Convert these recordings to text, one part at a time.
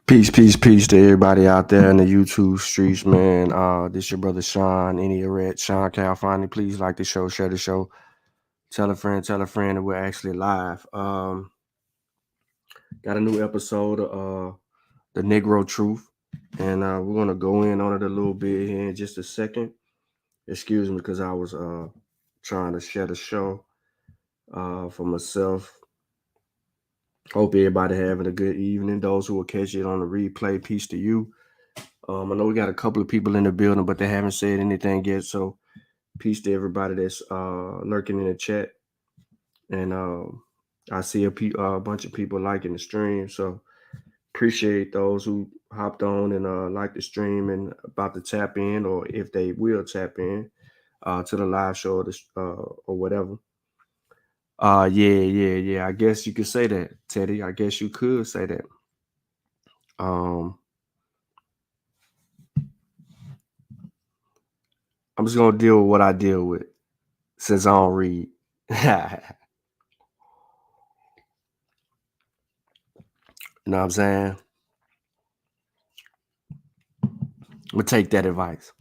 Peace, peace, peace to everybody out there in the YouTube streets, man. This your brother Sean, any red Sean Calfani. Please like the show, share the show, tell a friend that we're actually live. Got a new episode of the Negro Truth, and we're gonna go in on it a little bit here in just a second. Excuse me, because I was trying to share the show for myself. Hope everybody having a good evening. Those who will catch it on the replay, peace to you. I know we got a couple of people in the building, but they haven't said anything yet. So peace to everybody that's lurking in the chat. And I see a bunch of people liking the stream. So appreciate those who hopped on and liked the stream and about to tap in, or if they will tap in to the live show or whatever. Yeah. I guess you could say that, Teddy. I guess you could say that. I'm just gonna deal with what I deal with since I don't read. You know what I'm saying? I'm gonna take that advice.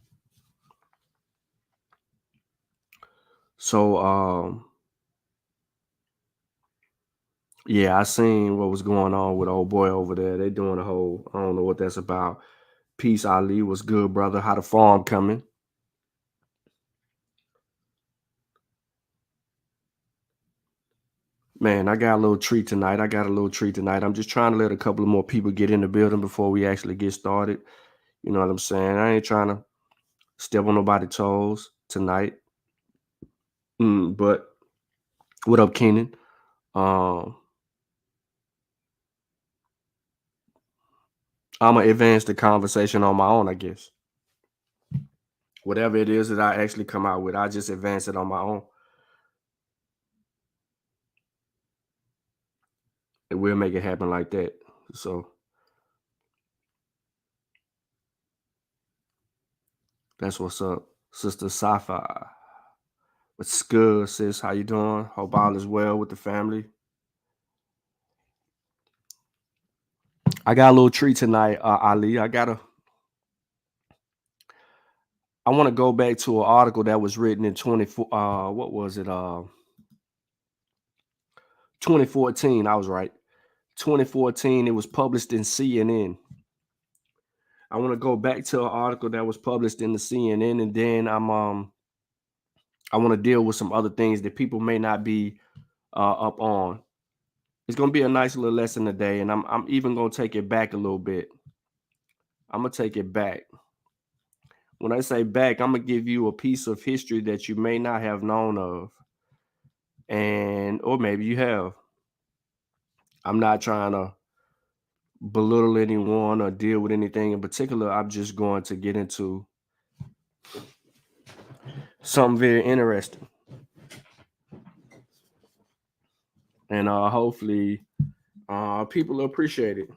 So yeah, I seen what was going on with old boy over there. They doing a whole, I don't know what that's about. Peace, Ali. What's good, brother? How the farm coming? Man, I got a little treat tonight. I'm just trying to let a couple of more people get in the building before we actually get started. You know what I'm saying? I ain't trying to step on nobody's toes tonight. But what up, Kenan? Um, I'm gonna advance the conversation on my own, I guess. Whatever it is that I actually come out with, I just advance it on my own. And we'll make it happen like that. So that's what's up, Sister Safa. What's good, sis? How you doing? Hope all is well with the family. I got a little treat tonight, Ali. I want to go back to an article that was written in 24. What was it? 2014. I was right. 2014. It was published in CNN. I want to go back to an article that was published in the CNN, and then I want to deal with some other things that people may not be up on. It's gonna be a nice little lesson today, and I'm even gonna take it back a little bit. I'm gonna take it back. When I say back, I'm gonna give you a piece of history that you may not have known of, or maybe you have. I'm not trying to belittle anyone or deal with anything in particular. I'm just going to get into something very interesting, and hopefully, people will appreciate it.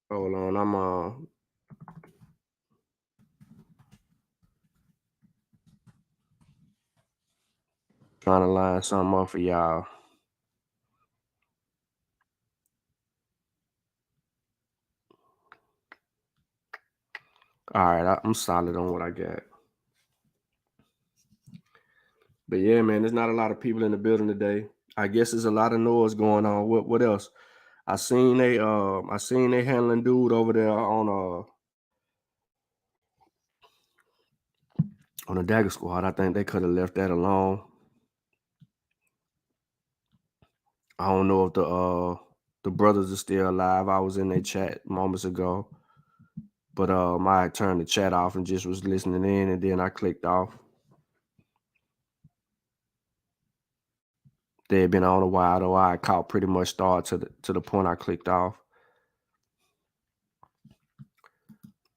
Hold on, I'm trying to line something up for y'all. All right, I'm solid on what I got. But yeah, man, there's not a lot of people in the building today. I guess there's a lot of noise going on. What else? I seen they handling dude over there on the Dagger Squad. I think they could have left that alone. I don't know if the brothers are still alive. I was in their chat moments ago. But I turned the chat off and just was listening in, and then I clicked off. They had been on a while, though. I caught pretty much start to the point I clicked off.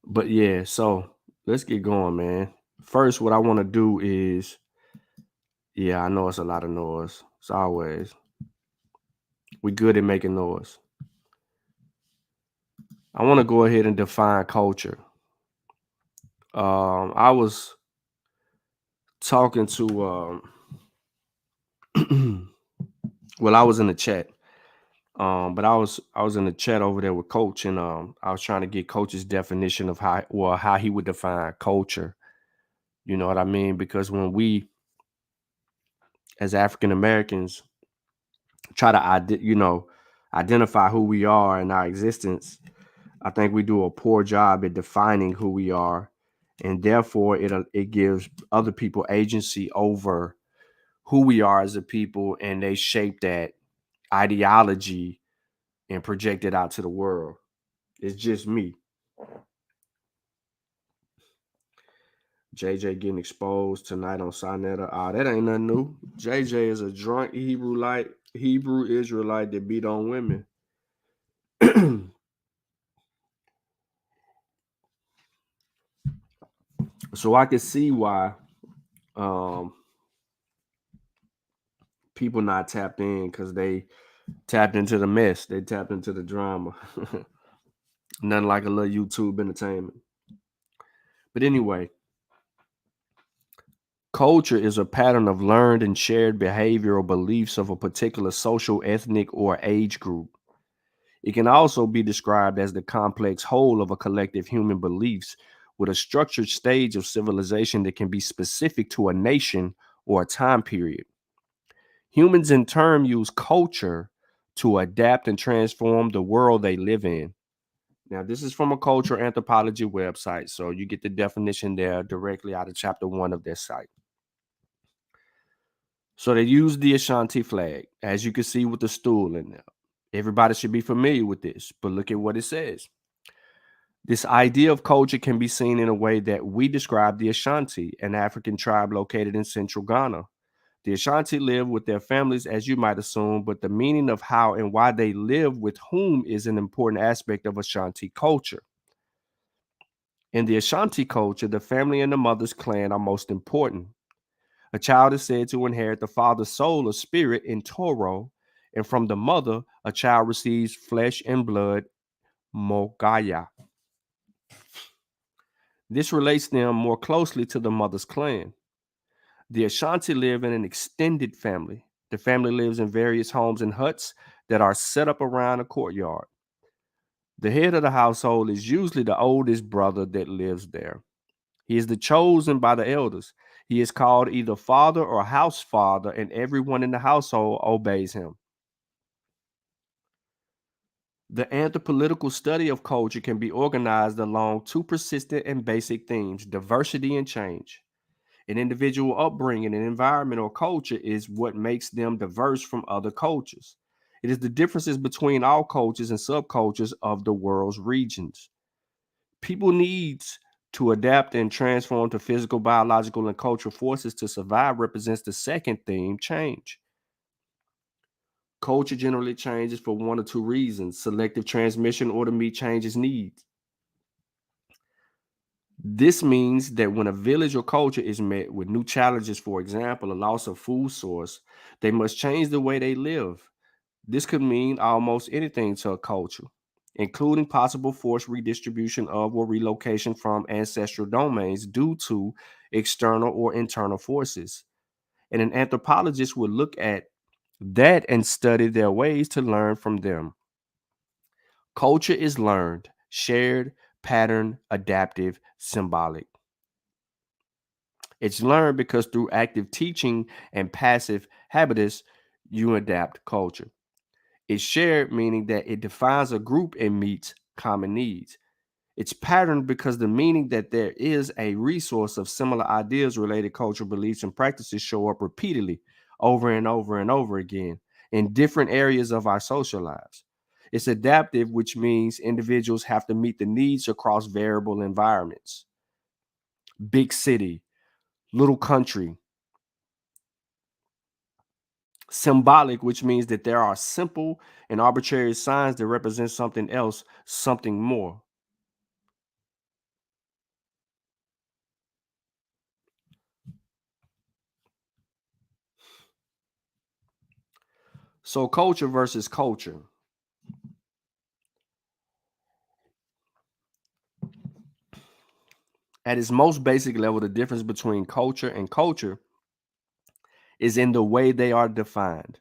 But yeah, so let's get going, man. First, what I want to do is, yeah, I know it's a lot of noise. It's always. We good at making noise. I want to go ahead and define culture. I was talking to, well, I was in the chat, But I was in the chat over there with Coach, and I was trying to get Coach's definition of how he would define culture. You know what I mean? Because when we as African Americans try to identify who we are in our existence, I think we do a poor job at defining who we are, and therefore it gives other people agency over who we are as a people, and they shape that ideology and project it out to the world. It's just me. JJ getting exposed tonight on Sinetta. That ain't nothing new. JJ is a drunk Hebrew Israelite that beat on women. So I can see why um, people not tapped in, because they tapped into the mess. They tapped into the drama. Nothing like a little YouTube entertainment. But anyway, culture is a pattern of learned and shared behavioral beliefs of a particular social, ethnic, or age group. It can also be described as the complex whole of a collective human beliefs with a structured stage of civilization that can be specific to a nation or a time period. Humans, in turn, use culture to adapt and transform the world they live in. Now, this is from a culture anthropology website, so you get the definition there directly out of chapter 1 of their site. So they use the Ashanti flag, as you can see with the stool in there. Everybody should be familiar with this, but look at what it says. This idea of culture can be seen in a way that we describe the Ashanti, an African tribe located in central Ghana. The Ashanti live with their families, as you might assume, but the meaning of how and why they live with whom is an important aspect of Ashanti culture. In the Ashanti culture, the family and the mother's clan are most important. A child is said to inherit the father's soul or spirit in Toro, and from the mother, a child receives flesh and blood, Mogaya. This relates them more closely to the mother's clan. The Ashanti live in an extended family. The family lives in various homes and huts that are set up around a courtyard. The head of the household is usually the oldest brother that lives there. He is the chosen by the elders. He is called either father or house father, and everyone in the household obeys him. The anthropolitical study of culture can be organized along two persistent and basic themes: diversity and change. An individual upbringing, an environment, or culture is what makes them diverse from other cultures. It is the differences between all cultures and subcultures of the world's regions. People needs to adapt and transform to physical, biological, and cultural forces to survive represents the second theme, change. Culture generally changes for one or two reasons: selective transmission or to meet changes needs. This means that when a village or culture is met with new challenges, for example, a loss of food source, they must change the way they live. This could mean almost anything to a culture, including possible forced redistribution of or relocation from ancestral domains due to external or internal forces. And an anthropologist would look at that and study their ways to learn from them. Culture is learned, shared, patterned, adaptive, symbolic. It's learned because through active teaching and passive habitus, you adapt culture. It's shared, meaning that it defines a group and meets common needs. It's patterned because the meaning that there is a resource of similar ideas, related cultural beliefs, and practices show up repeatedly over and over and over again in different areas of our social lives. It's adaptive, which means individuals have to meet the needs across variable environments. Big city, little country. Symbolic, which means that there are simple and arbitrary signs that represent something else, something more. So, culture versus culture. At its most basic level, the difference between culture and culture is in the way they are defined.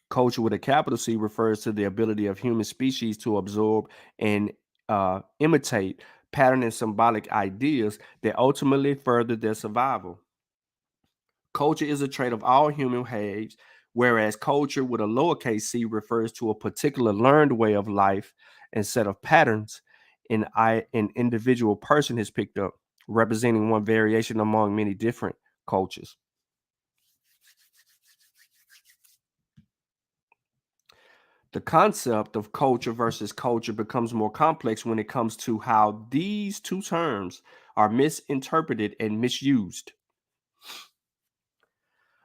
Culture with a capital C refers to the ability of human species to absorb and imitate pattern and symbolic ideas that ultimately further their survival. Culture is a trait of all human behaves, whereas culture with a lowercase c refers to a particular learned way of life and set of patterns an individual person has picked up, representing one variation among many different cultures. The concept of culture versus culture becomes more complex when it comes to how these two terms are misinterpreted and misused.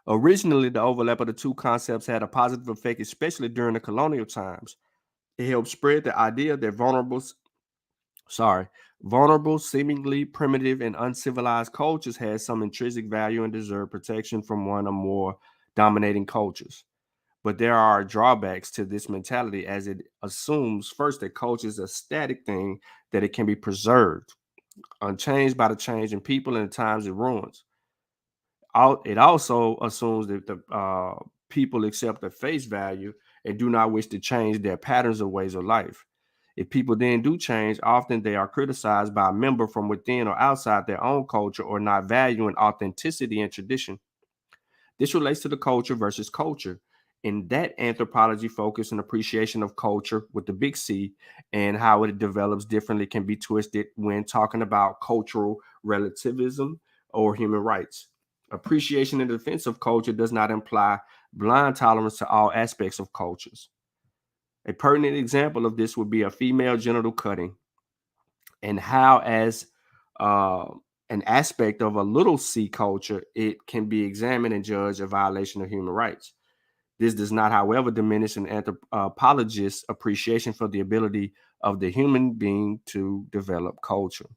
Originally, the overlap of the two concepts had a positive effect, especially during the colonial times. It helped spread the idea that vulnerable, seemingly primitive, and uncivilized cultures had some intrinsic value and deserved protection from one or more dominating cultures. But there are drawbacks to this mentality as it assumes first that culture is a static thing, that it can be preserved, unchanged by the change in people and the times it ruins. It also assumes that the people accept the face value and do not wish to change their patterns or ways of life. If people then do change, often they are criticized by a member from within or outside their own culture or not valuing authenticity and tradition. This relates to the culture versus culture. In that anthropology focus and appreciation of culture with the big C and how it develops differently can be twisted when talking about cultural relativism or human rights. Appreciation and defense of culture does not imply blind tolerance to all aspects of cultures. A pertinent example of this would be a female genital cutting and how, as uh, an aspect of a little c culture, it can be examined and judged a violation of human rights. This does not, however, diminish an anthropologist's appreciation for the ability of the human being to develop culture.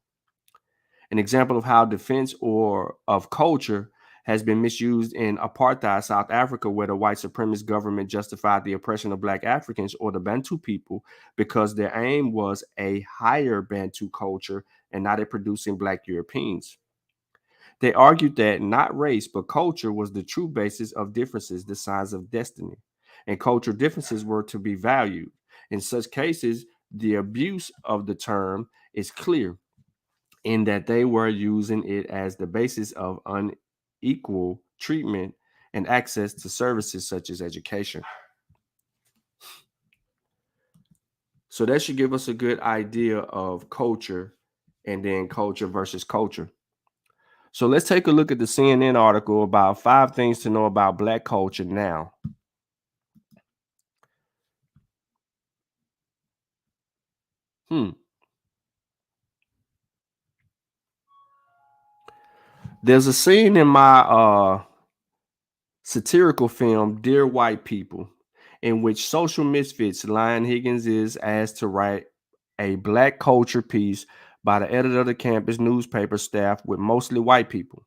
An example of how defense or of culture has been misused in apartheid South Africa, where the white supremacist government justified the oppression of Black Africans or the Bantu people because their aim was a higher Bantu culture and not a producing Black Europeans. They argued that not race but culture was the true basis of differences, the signs of destiny, and cultural differences were to be valued. In such cases, the abuse of the term is clear in that they were using it as the basis of unequal treatment and access to services such as education. So that should give us a good idea of culture and then culture versus culture. So let's take a look at the CNN article about 5 things to know about Black culture now. Hmm. There's a scene in my satirical film, Dear White People, in which social misfits Lion Higgins is asked to write a Black culture piece by the editor of the campus newspaper staff with mostly white people.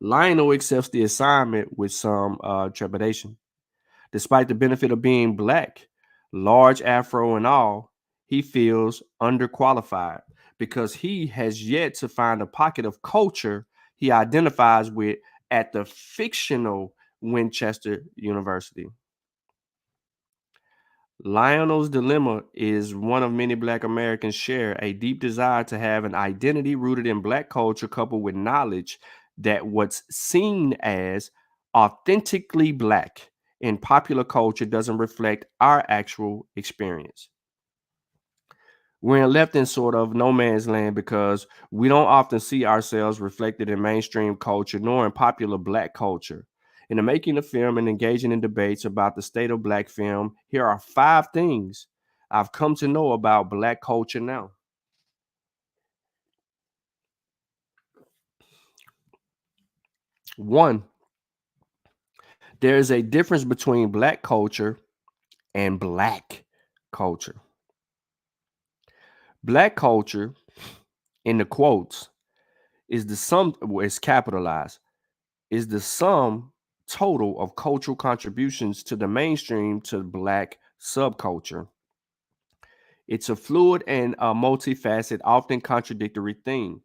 Lionel accepts the assignment with some trepidation. Despite the benefit of being Black, large afro and all, he feels underqualified because he has yet to find a pocket of culture he identifies with at the fictional Winchester University. Lionel's dilemma is one of many Black Americans share a deep desire to have an identity rooted in Black culture, coupled with knowledge that what's seen as authentically Black in popular culture doesn't reflect our actual experience. We're left in sort of no man's land because we don't often see ourselves reflected in mainstream culture nor in popular Black culture. In the making of film and engaging in debates about the state of Black film, here are 5 things I've come to know about Black culture now. One, there is a difference between Black culture and Black culture. Black culture, in the quotes, is the sum, well, it's capitalized, is the sum total of cultural contributions to the mainstream to Black subculture. It's a fluid and a multifaceted, often contradictory thing.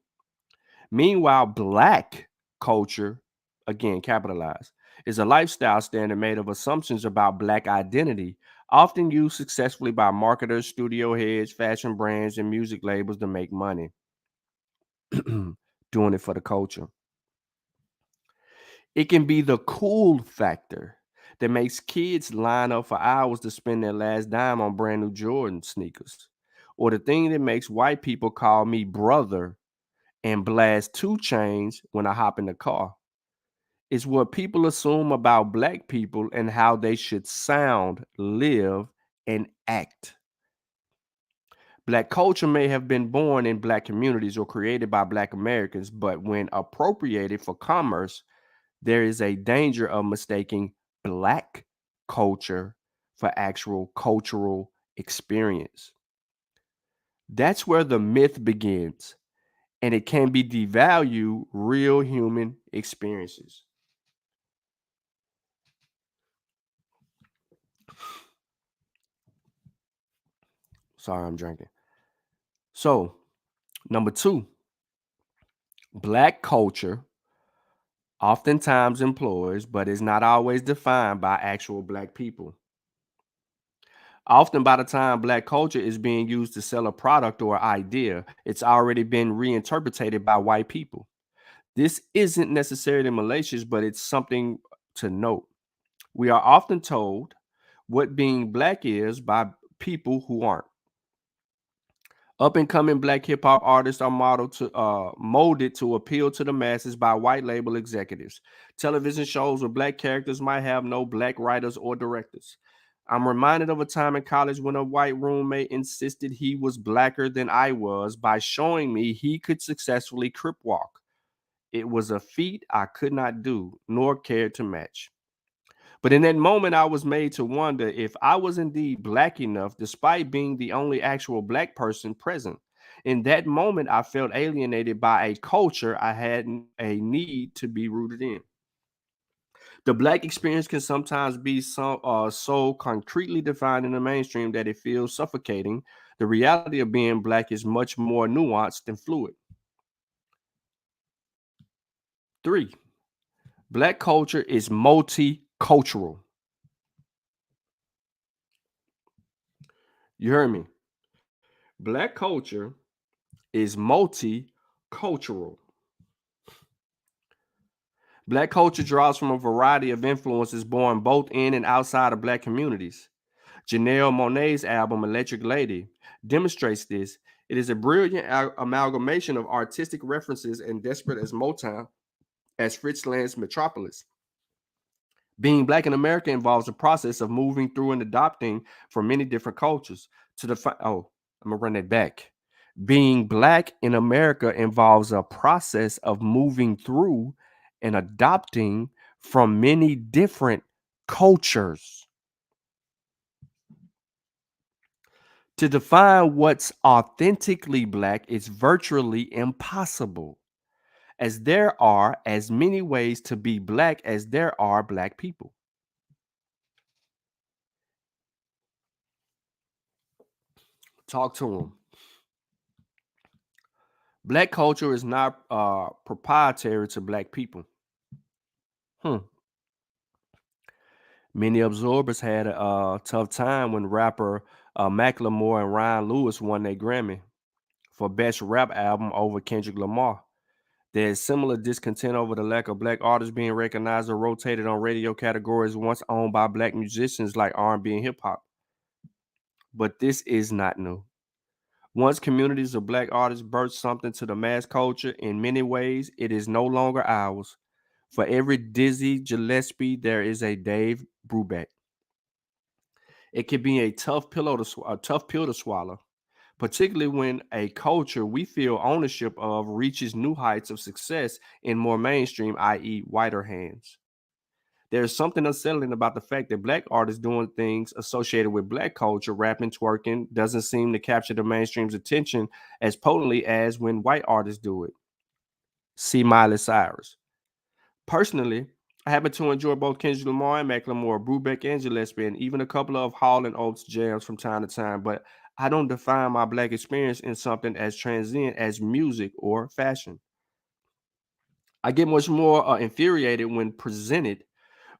Meanwhile, Black culture, again capitalized, is a lifestyle standard made of assumptions about Black identity, often used successfully by marketers, studio heads, fashion brands, and music labels to make money. Doing it for the culture. It can be the cool factor that makes kids line up for hours to spend their last dime on brand new Jordan sneakers, or the thing that makes white people call me brother and blast 2 chains when I hop in the car. It's what people assume about Black people and how they should sound, live, and act. Black culture may have been born in Black communities or created by Black Americans, but when appropriated for commerce, there is a danger of mistaking Black culture for actual cultural experience. That's where the myth begins, and it can be devalue real human experiences. Sorry, I'm drinking. So, number two, Black culture oftentimes employs, but is not always defined by actual Black people. Often, by the time Black culture is being used to sell a product or idea, it's already been reinterpreted by white people. This isn't necessarily malicious, but it's something to note. We are often told what being Black is by people who aren't. Up and coming Black hip hop artists are molded to appeal to the masses by white label executives. Television shows where Black characters might have no Black writers or directors. I'm reminded of a time in college when a white roommate insisted he was Blacker than I was by showing me he could successfully crip walk. It was a feat I could not do, nor cared to match. But in that moment, I was made to wonder if I was indeed Black enough, despite being the only actual Black person present. In that moment, I felt alienated by a culture I had a need to be rooted in. The Black experience can sometimes be so concretely defined in the mainstream that it feels suffocating. The reality of being Black is much more nuanced and fluid. Three, Black culture is multicultural. You heard me. Black culture is multicultural. Black culture draws from a variety of influences born both in and outside of Black communities. Janelle Monáe's album Electric Lady demonstrates this. It is a brilliant amalgamation of artistic references and desperate as Motown as Fritzland's Metropolis. Being Black in America involves a process of moving through and adopting from many different cultures to define. Oh, I'm gonna run that back. Being Black in America involves a process of moving through and adopting from many different cultures. To define what's authentically Black is virtually impossible, as there are as many ways to be Black as there are Black people. Talk to them. Black culture is not proprietary to Black people. Hmm. Many absorbers had a tough time when rapper Macklemore and Ryan Lewis won their Grammy for Best Rap Album over Kendrick Lamar. There's similar discontent over the lack of Black artists being recognized or rotated on radio categories once owned by Black musicians like R&B and hip hop. But this is not new. Once communities of Black artists birth something to the mass culture, in many ways, it is no longer ours. For every Dizzy Gillespie, there is a Dave Brubeck. It can be a tough pill to swallow, particularly when a culture we feel ownership of reaches new heights of success in more mainstream, i.e., whiter hands. There's something unsettling about the fact that Black artists doing things associated with Black culture, rapping, twerking, doesn't seem to capture the mainstream's attention as potently as when white artists do it. See Miley Cyrus. Personally, I happen to enjoy both Kendrick Lamar and Macklemore, Brubeck and Gillespie, and even a couple of Hall and Oates jams from time to time, but I don't define my Black experience in something as transient as music or fashion. I get much more infuriated when presented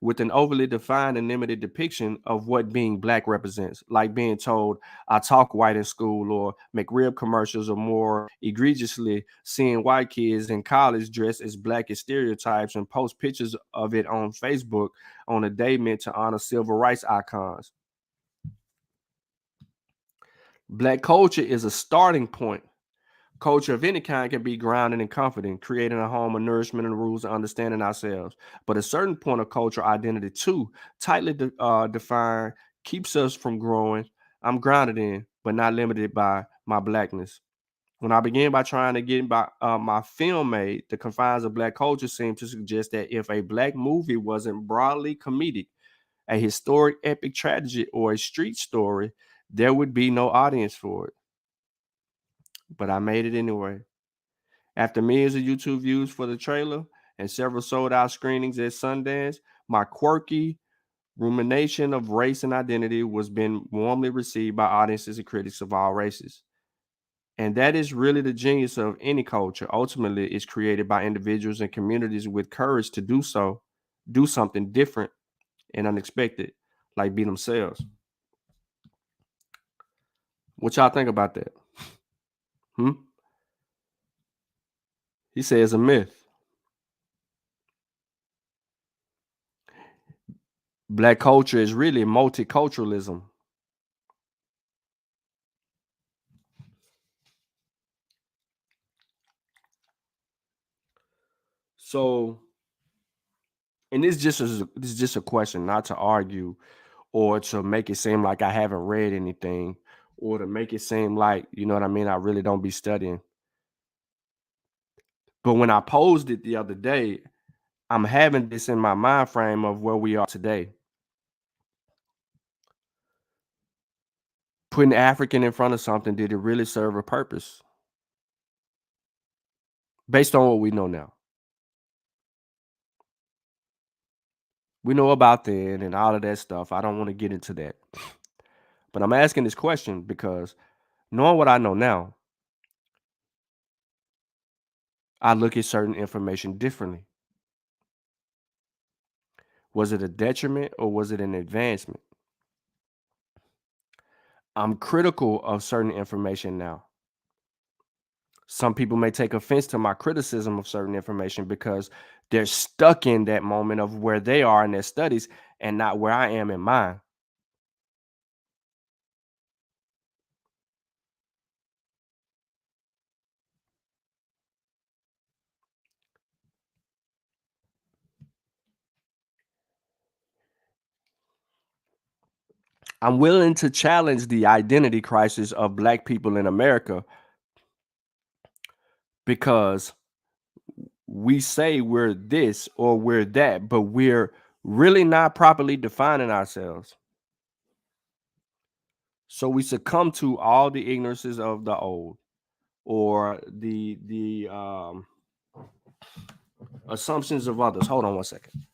with an overly defined and limited depiction of what being black represents, like being told I talk white in school, or McRib commercials, or more egregiously, seeing white kids in college dressed as black as stereotypes and post pictures of it on Facebook on a day meant to honor civil rights icons. Black culture is a starting point. Culture of any kind can be grounded and comforting, creating a home of nourishment and rules of understanding ourselves. But a certain point of cultural identity, too, tightly defined, keeps us from growing. I'm grounded in, but not limited by my blackness. When I began by trying to get my film made, the confines of black culture seemed to suggest that if a black movie wasn't broadly comedic, a historic epic tragedy, or a street story, there would be no audience for it. But I made it anyway. After millions of YouTube views for the trailer and several sold out screenings at Sundance, my quirky rumination of race and identity was being warmly received by audiences and critics of all races. And that is really the genius of any culture. Ultimately, it's created by individuals and communities with courage to do something different and unexpected, like be themselves. What y'all think about that? Hmm? He says a myth. Black culture is really multiculturalism. So, and this is just a question, not to argue or to make it seem like I haven't read anything, or to make it seem like, you know what I mean, I really don't be studying. But when I posed it the other day, I'm having this in my mind frame of where we are today. Putting African in front of something, did it really serve a purpose? Based on what we know now. We know about then and all of that stuff. I don't want to get into that. But I'm asking this question because knowing what I know now, I look at certain information differently. Was it a detriment or was it an advancement? I'm critical of certain information now. Some people may take offense to my criticism of certain information because they're stuck in that moment of where they are in their studies and not where I am in mine. I'm willing to challenge the identity crisis of Black people in America because we say we're this or we're that, but we're really not properly defining ourselves. So we succumb to all the ignorances of the old, or the assumptions of others. Hold on one second.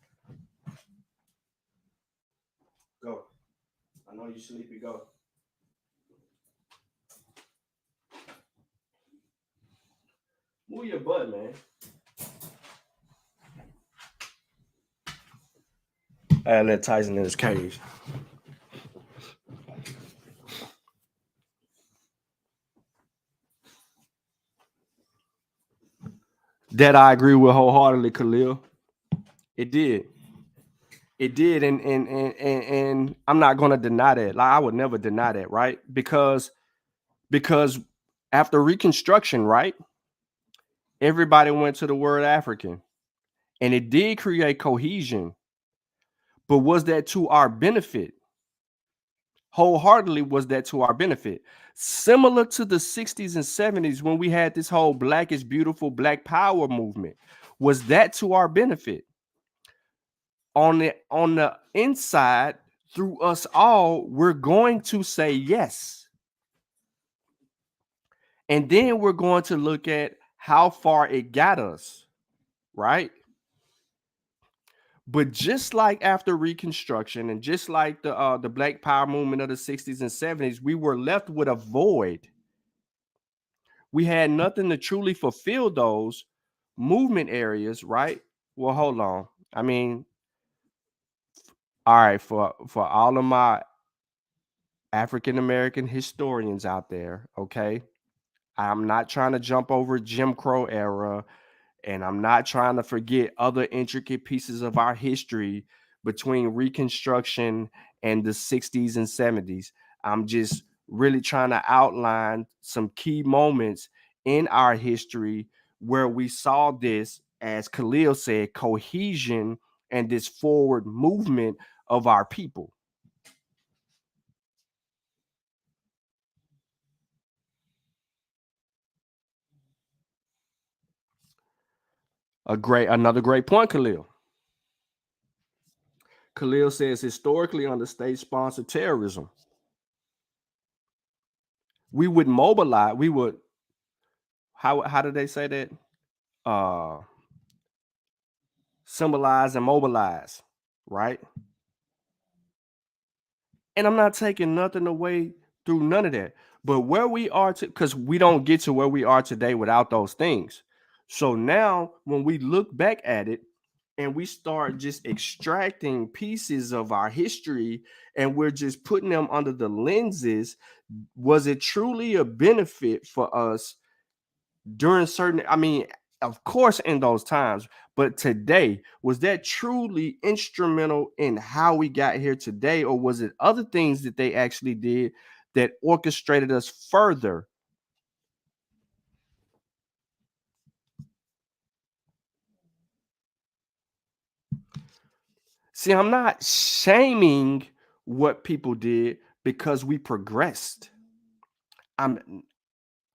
Go. I know you sleepy. Go. Move your butt, man. I let Tyson in his cage. That I agree with wholeheartedly, Khalil. It did. It did, and I'm not gonna deny that. Like, I would never deny that, right? Because after Reconstruction, right, everybody went to the word African, and it did create cohesion. But was that to our benefit? Wholeheartedly, was that to our benefit? Similar to the 60s and 70s when we had this whole Black is Beautiful, Black Power movement, was that to our benefit? On the inside, through us all, we're going to say yes. And then we're going to look at how far it got us, right? But just like after Reconstruction and just like the Black Power movement of the 60s and 70s, we were left with a void. We had nothing to truly fulfill those movement areas, right? Well, hold on. I mean, All right, for all of my African American historians out there, okay? I'm not trying to jump over Jim Crow era, and I'm not trying to forget other intricate pieces of our history between Reconstruction and the 60s and 70s. I'm just really trying to outline some key moments in our history where we saw this, as Khalil said, cohesion and this forward movement of our people. Another great point, Khalil. Khalil says historically under state-sponsored terrorism, we would mobilize. We would how did they say that? Uh, Symbolize and mobilize, right? And I'm not taking nothing away through none of that. But where we are to, because we don't get to where we are today without those things. So now when we look back at it and we start just extracting pieces of our history and we're just putting them under the lenses, was it truly a benefit for us during certain, I mean, of course in those times, but today, was that truly instrumental in how we got here today, or was it other things that they actually did that orchestrated us further? See, I'm not shaming what people did because we progressed. I'm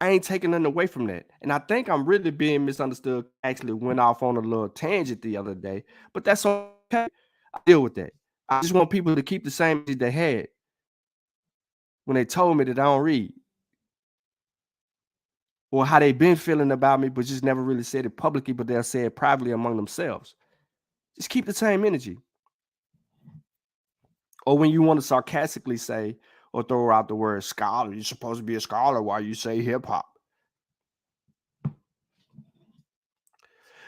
I ain't taking nothing away from that. And I think I'm really being misunderstood. Actually went off on a little tangent the other day, but that's okay. I deal with that. I just want people to keep the same as they had when they told me that I don't read, or how they been feeling about me, but just never really said it publicly, but they'll say it privately among themselves. Just keep the same energy. Or when you want to sarcastically say or throw out the word scholar, you're supposed to be a scholar while you say hip hop.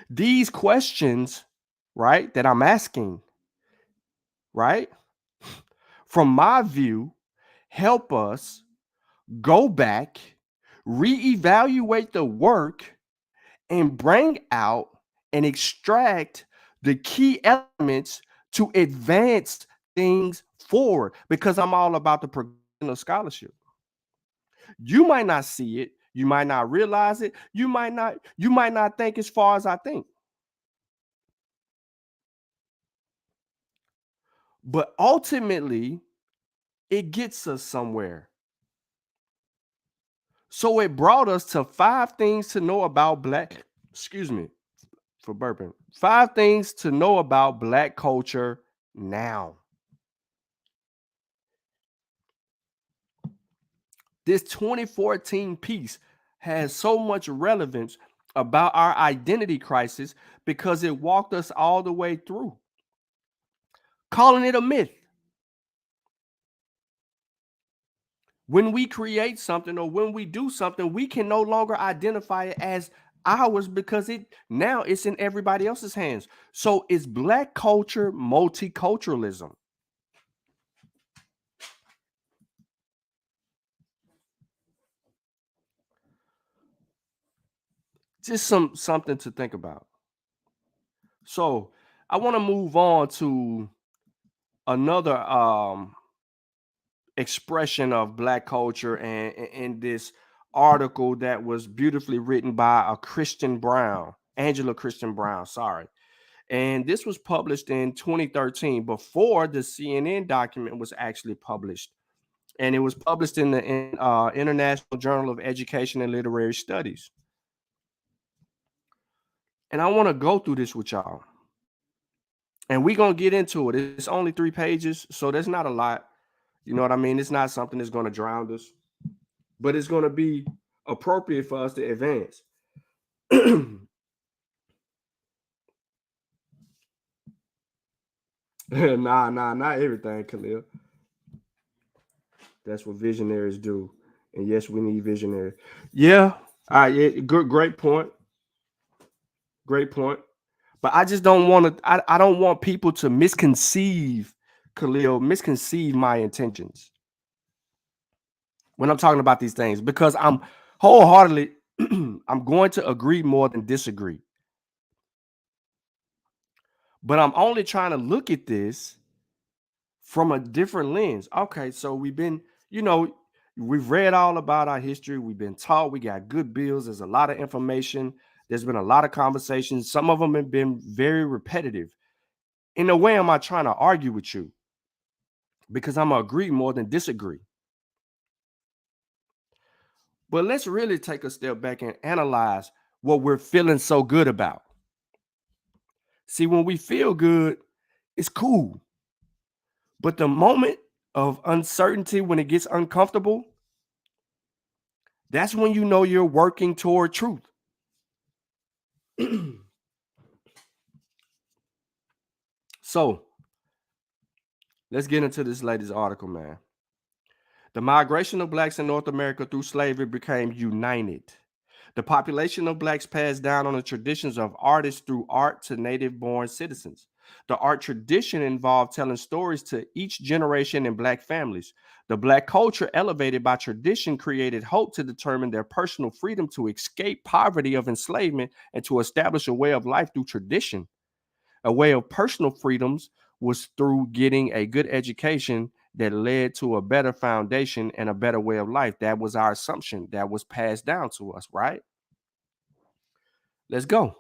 These questions, right, that I'm asking, right, from my view, help us go back, reevaluate the work, and bring out and extract the key elements to advance things forward, because I'm all about the progression of scholarship. You might not see it, you might not realize it, you might not think as far as I think, but ultimately it gets us somewhere. So it brought us to 5 things to know about black, excuse me for burping, 5 things to know about black culture now. This 2014 piece has so much relevance about our identity crisis because it walked us all the way through. Calling it a myth. When we create something or when we do something, we can no longer identify it as ours because it's in everybody else's hands. So it's black culture multiculturalism. Just something to think about. So I want to move on to another expression of black culture, and in this article that was beautifully written by a Christian Brown, Angela Christian Brown, sorry. And this was published in 2013 before the CNN document was actually published. And it was published in the International Journal of Education and Literary Studies. And I want to go through this with y'all. And we're going to get into it. It's only 3 pages, so there's not a lot. You know what I mean? It's not something that's going to drown us, but it's going to be appropriate for us to advance. Nah, not everything, Khalil. That's what visionaries do. And yes, we need visionaries. Yeah. All right. Yeah. Good. Great point. Great point. But I just don't want to. I don't want people to misconceive Khalil, misconceive my intentions when I'm talking about these things because I'm wholeheartedly, I'm going to agree more than disagree. But I'm only trying to look at this from a different lens. Okay, so you know, we've read all about our history. We've been taught. We got good bills. There's a lot of information. There's been a lot of conversations. Some of them have been very repetitive. In a way, am I trying to argue with you? Because I'm going to agree more than disagree. But let's really take a step back and analyze what we're feeling so good about. See, when we feel good, it's cool. But the moment of uncertainty, when it gets uncomfortable, that's when you know you're working toward truth. So let's get into this latest article, man. The migration of blacks in North America through slavery became united. The population of blacks passed down on the traditions of artists through art to native born citizens. The art tradition involved telling stories to each generation in black families. The black culture, elevated by tradition, created hope to determine their personal freedom to escape poverty of enslavement and to establish a way of life through tradition. A way of personal freedoms was through getting a good education that led to a better foundation and a better way of life. That was our assumption that was passed down to us, right? Let's go.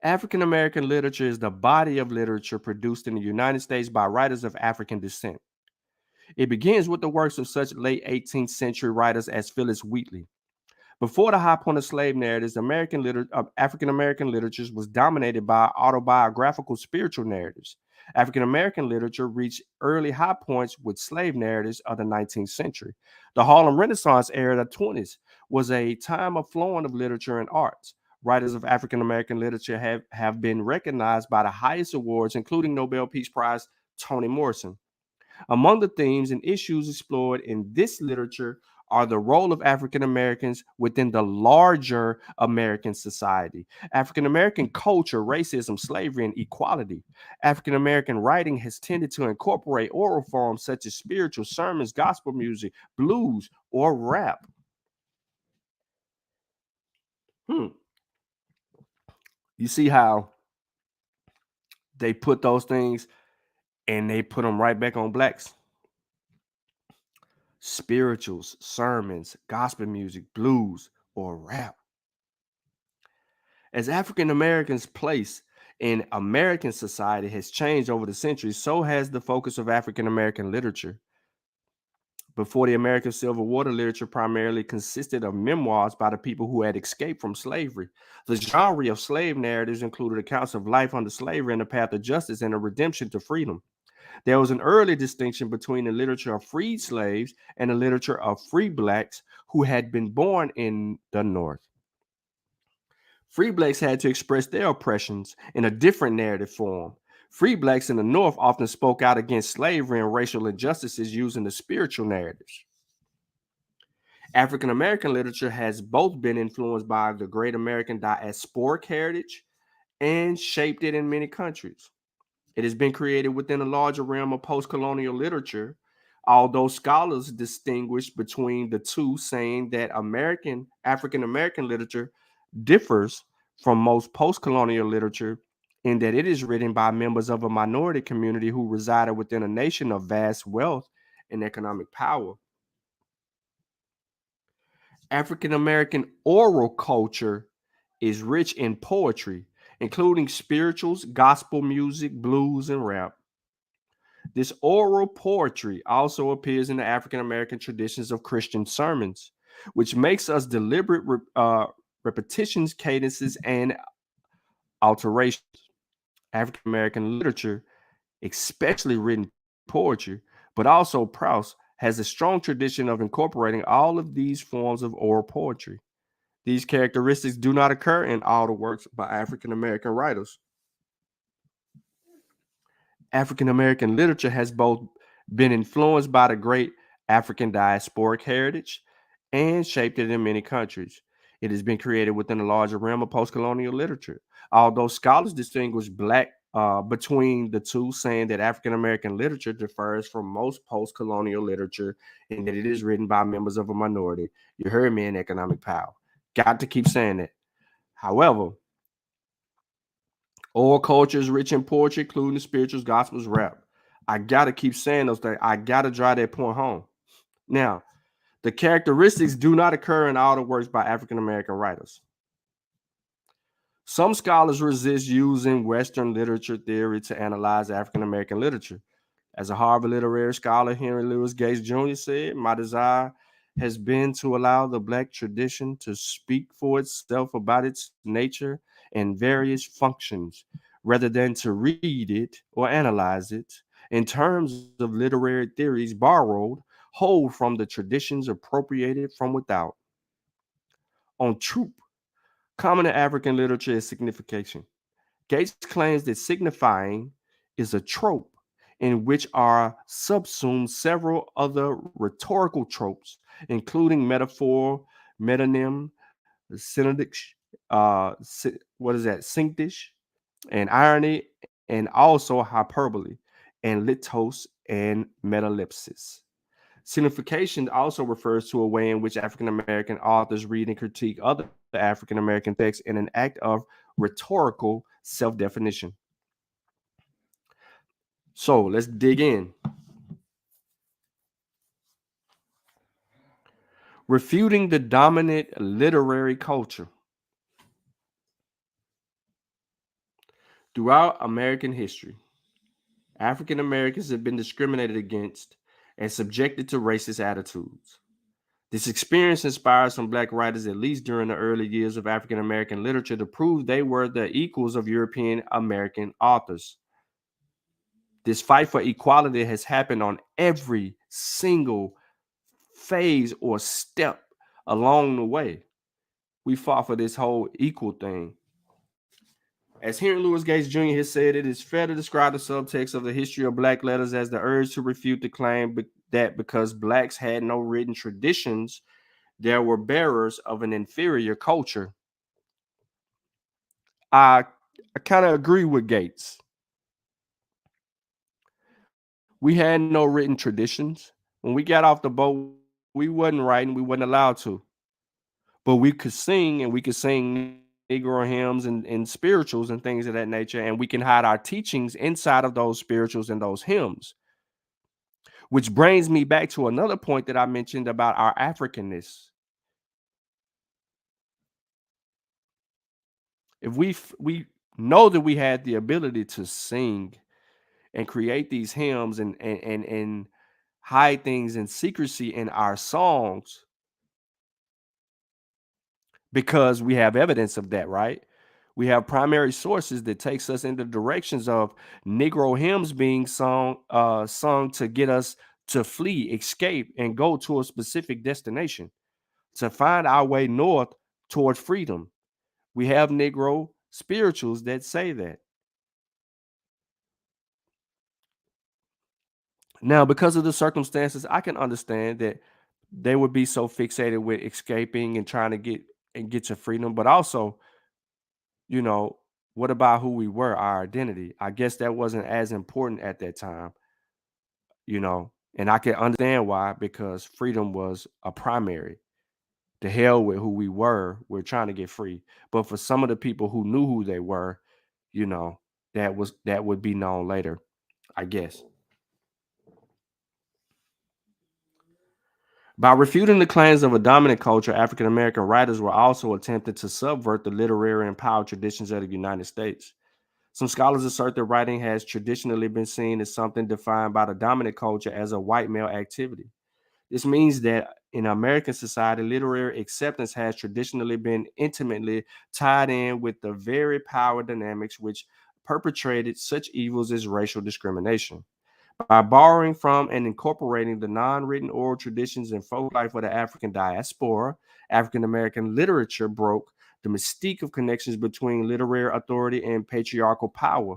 African American literature is the body of literature produced in the United States by writers of African descent. It begins with the works of such late 18th century writers as Phillis Wheatley. Before the high point of slave narratives, African American literature was dominated by autobiographical spiritual narratives. African American literature reached early high points with slave narratives of the 19th century. The Harlem Renaissance era of the 20s was a time of flowing of literature and arts. Writers of African American literature have been recognized by the highest awards, including Nobel Peace Prize Toni Morrison. Among the themes and issues explored in this literature are the role of African Americans within the larger American society, African American culture, racism, slavery, and equality. African American writing has tended to incorporate oral forms such as spiritual sermons, gospel music, blues, or rap. Hmm. You see how they put those things and they put them right back on blacks? Spirituals, sermons, gospel music, blues, or rap. As African Americans' place in American society has changed over the centuries, so has the focus of African American literature. Before the American Civil War, the literature primarily consisted of memoirs by the people who had escaped from slavery. The genre of slave narratives included accounts of life under slavery and the path of justice and a redemption to freedom. There was an early distinction between the literature of freed slaves and the literature of free blacks who had been born in the North. Free blacks had to express their oppressions in a different narrative form. Free blacks in the North often spoke out against slavery and racial injustices using the spiritual narratives. African American literature has both been influenced by the great American diasporic heritage and shaped it in many countries. It has been created within a larger realm of post colonial literature, although scholars distinguish between the two, saying that African American literature differs from most post-colonial literature in that it is written by members of a minority community who resided within a nation of vast wealth and economic power. African American oral culture is rich in poetry, including spirituals, gospel music, blues, and rap. This oral poetry also appears in the African American traditions of Christian sermons, which makes us deliberate repetitions, cadences, and alterations. African American literature, especially written poetry, but also prose, has a strong tradition of incorporating all of these forms of oral poetry. These characteristics do not occur in all the works by African American writers. African American literature has both been influenced by the great African diasporic heritage and shaped it in many countries. It has been created within a larger realm of post colonial literature. Although scholars distinguish Black between the two, saying that African American literature differs from most post colonial literature in that it is written by members of a minority. You heard me in economic power. Got to keep saying that. However, all culture is rich in poetry, including the spirituals, gospels, rap. I got to keep saying those things. I got to drive that point home. Now, the characteristics do not occur in all the works by African American writers. Some scholars resist using Western literature theory to analyze African American literature. As a Harvard literary scholar, Henry Louis Gates Jr. said, "My desire has been to allow the Black tradition to speak for itself about its nature and various functions, rather than to read it or analyze it in terms of literary theories borrowed whole from the traditions appropriated from without." On troop, common in African literature is signification. Gates claims that signifying is a trope in which are subsumed several other rhetorical tropes, including metaphor, metonym, synodic, what is that, synctish, and irony, and also hyperbole, and litos and metalepsis. Signification also refers to a way in which African American authors read and critique other African American texts in an act of rhetorical self definition. So let's dig in. Refuting the dominant literary culture. Throughout American history, African Americans have been discriminated against and subjected to racist attitudes. This experience inspires some Black writers, at least during the early years of African American literature, to prove they were the equals of European American authors. This fight for equality has happened on every single phase or step along the way. We fought for this whole equal thing. As Henry Louis Gates Jr. has said, it is fair to describe the subtext of the history of Black letters as the urge to refute the claim that because Blacks had no written traditions, there were bearers of an inferior culture. I, I kind of agree with Gates. We had no written traditions. When we got off the boat, we wasn't writing, we wasn't allowed to. But we could sing, and we could sing Negro hymns and spirituals and things of that nature, and we can hide our teachings inside of those spirituals and those hymns. Which brings me back to another point that I mentioned about our Africanness. If we know that we had the ability to sing and create these hymns and hide things in secrecy in our songs, because we have evidence of that, right? We have primary sources that takes us in the directions of Negro hymns being sung to get us to flee, escape, and go to a specific destination, to find our way north towards freedom. We have Negro spirituals that say that. Now, because of the circumstances, I can understand that they would be so fixated with escaping and trying to get to freedom, but also, you know, what about who we were, our identity? I guess that wasn't as important at that time, you know, and I can understand why, because freedom was a primary. To hell with who we were, we're trying to get free. But for some of the people who knew who they were, you know, that would be known later, I guess. By refuting the claims of a dominant culture, African American writers were also attempting to subvert the literary and power traditions of the United States. Some scholars assert that writing has traditionally been seen as something defined by the dominant culture as a white male activity. This means that in American society, literary acceptance has traditionally been intimately tied in with the very power dynamics which perpetrated such evils as racial discrimination. By borrowing from and incorporating the non-written oral traditions and folk life of the African diaspora, African American literature broke the mystique of connections between literary authority and patriarchal power.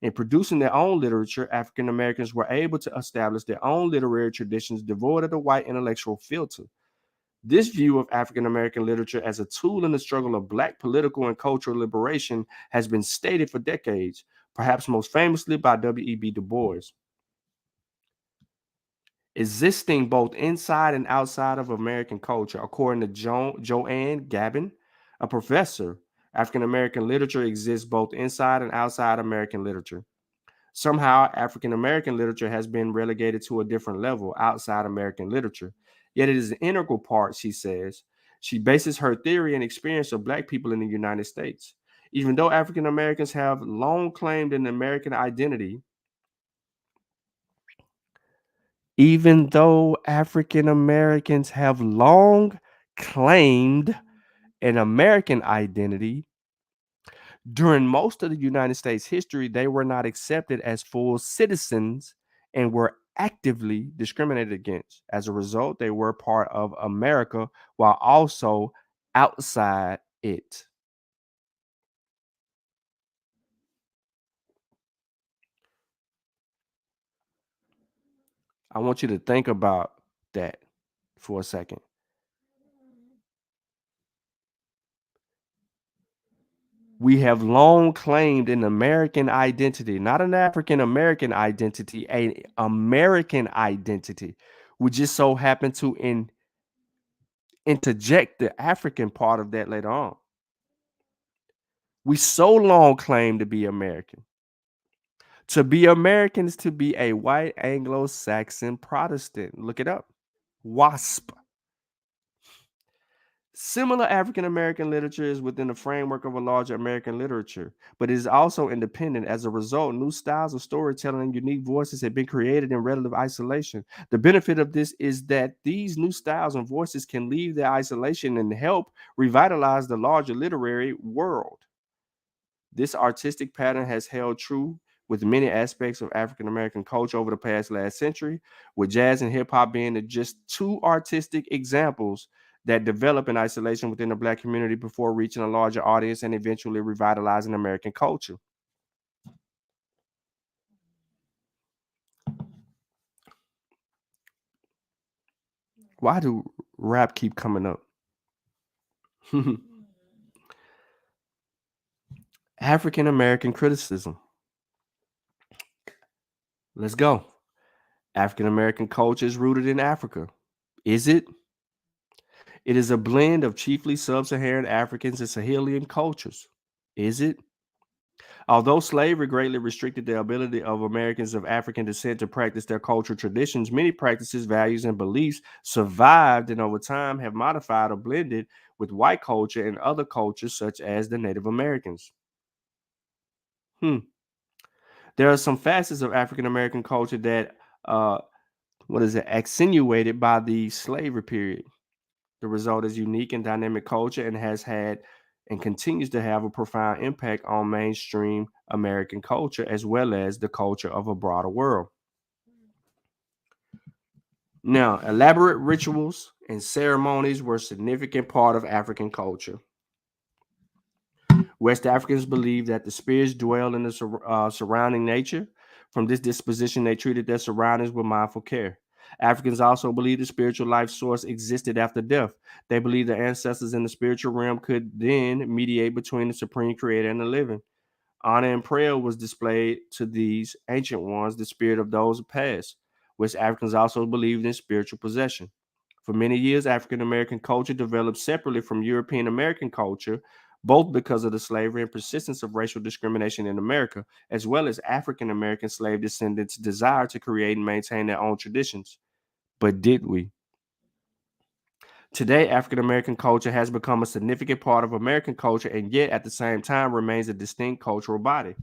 In producing their own literature, African Americans were able to establish their own literary traditions devoid of the white intellectual filter. This view of African American literature as a tool in the struggle of Black political and cultural liberation has been stated for decades. perhaps most famously by W.E.B. Du Bois. Existing both inside and outside of American culture, according to Joanne Gabin, a professor, African American literature exists both inside and outside American literature. Somehow, African American literature has been relegated to a different level outside American literature. Yet it is an integral part, she says. She bases her theory and experience of Black people in the United States. Even though African Americans have long claimed an American identity, even though African Americans have long claimed an American identity, during most of the United States history, they were not accepted as full citizens and were actively discriminated against. As a result, they were part of America while also outside it. I want you to think about that for a second. We have long claimed an American identity, not an African American identity, an American identity. We just so happen to interject the African part of that later on. We so long claim to be American. To be American is to be a white Anglo-Saxon Protestant. Look it up. WASP. Similar African American literature is within the framework of a larger American literature, but it is also independent. As a result, new styles of storytelling and unique voices have been created in relative isolation. The benefit of this is that these new styles and voices can leave their isolation and help revitalize the larger literary world. This artistic pattern has held true with many aspects of African American culture over the past last century, with jazz and hip hop being just two artistic examples that develop in isolation within the Black community before reaching a larger audience and eventually revitalizing American culture. Why do rap keep coming up? African American criticism. Let's go. African American culture is rooted in Africa. Is it? It is a blend of chiefly sub-Saharan Africans and Sahelian cultures. Is it? Although slavery greatly restricted the ability of Americans of African descent to practice their cultural traditions, many practices, values, and beliefs survived and over time have modified or blended with white culture and other cultures such as the Native Americans. Hmm. There are some facets of African American culture that, uh, accentuated by the slavery period. The result is unique and dynamic culture and has had and continues to have a profound impact on mainstream American culture as well as the culture of a broader world. Now, elaborate rituals and ceremonies were a significant part of African culture. West Africans believed that the spirits dwell in the surrounding nature. From this disposition, they treated their surroundings with mindful care. Africans also believed the spiritual life source existed after death. They believed the ancestors in the spiritual realm could then mediate between the supreme creator and the living. Honor and prayer was displayed to these ancient ones, the spirit of those past. West Africans also believed in spiritual possession. For many years, African American culture developed separately from European American culture, both because of the slavery and persistence of racial discrimination in America, as well as African American slave descendants' desire to create and maintain their own traditions. But did we? Today, African American culture has become a significant part of American culture and yet at the same time remains a distinct cultural body.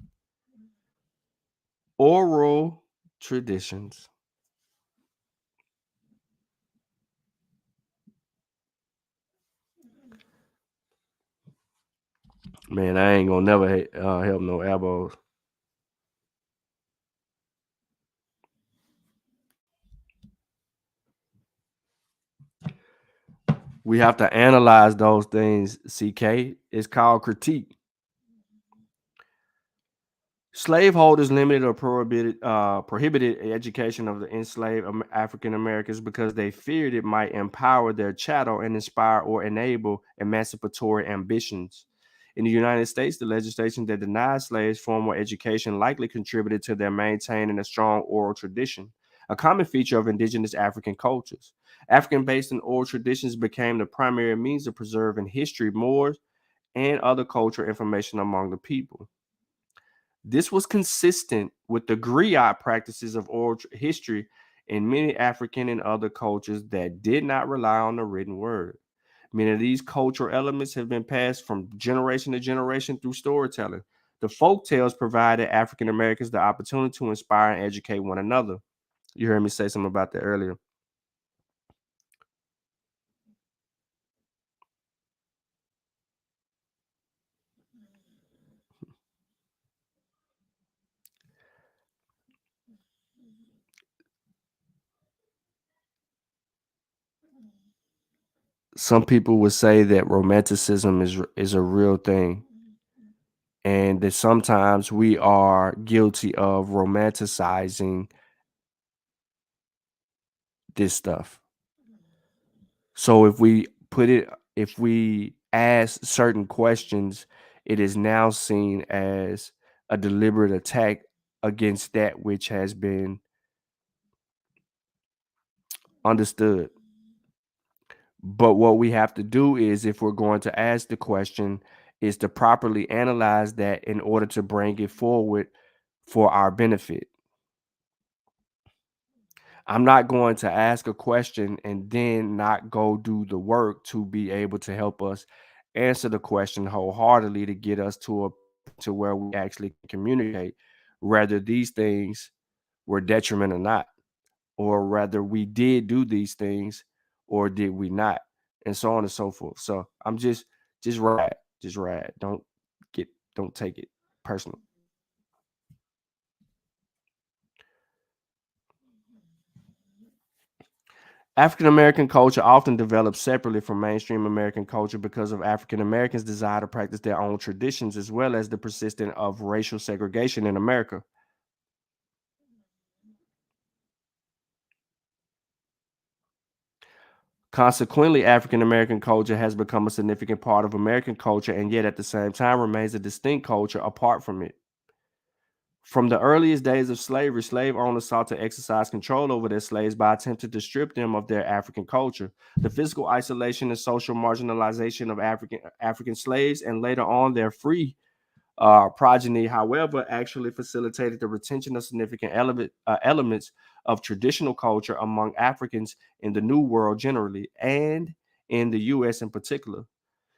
Oral traditions. Man, I ain't gonna never help no elbows. We have to analyze those things, CK. It's called critique. Slaveholders limited or prohibited education of the enslaved African Americans because they feared it might empower their chattel and inspire or enable emancipatory ambitions. In the United States, the legislation that denied slaves formal education likely contributed to their maintaining a strong oral tradition, a common feature of indigenous African cultures. African based and oral traditions became the primary means of preserving history, more, and other cultural information among the people. This was consistent with the griot practices of oral history in many African and other cultures that did not rely on the written word. Many of these cultural elements have been passed from generation to generation through storytelling. The folk tales provided African Americans the opportunity to inspire and educate one another. You heard me say something about that earlier. Some people would say that romanticism is a real thing, and that sometimes we are guilty of romanticizing this stuff. So if we ask certain questions, it is now seen as a deliberate attack against that which has been understood. But what we have to do is, if we're going to ask the question, is to properly analyze that in order to bring it forward for our benefit. I'm not going to ask a question and then not go do the work to be able to help us answer the question wholeheartedly to get us to where we actually communicate whether these things were detriment or not, or whether we did do these things or did we not, and so on and so forth. So I'm just ride, just ride. Get don't take it personal. African American culture often develops separately from mainstream American culture because of African Americans' desire to practice their own traditions as well as the persistence of racial segregation in America. Consequently, African American culture has become a significant part of American culture and yet at the same time remains a distinct culture apart from it. From the earliest days of slavery, slave owners sought to exercise control over their slaves by attempting to strip them of their African culture. The physical isolation and social marginalization of African slaves, and later on their free progeny, however, actually facilitated the retention of significant elements of traditional culture among Africans in the New World generally, and in the U.S. in particular.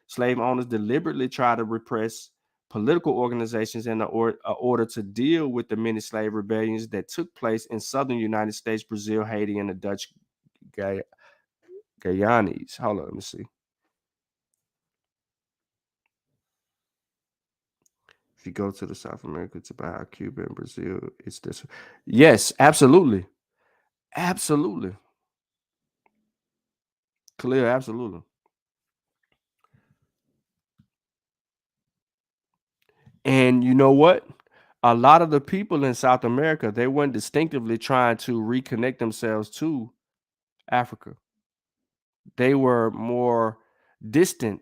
Slave owners deliberately try to repress political organizations in order to deal with the many slave rebellions that took place in southern United States, Brazil, Haiti, and the Dutch Guyanese. Hold on, let me see. If you go to the South America, it's about Cuba and Brazil. It's this. Yes, absolutely. Absolutely. Clear, absolutely. And you know what? A lot of the people in South America, they weren't distinctively trying to reconnect themselves to Africa. They were more distant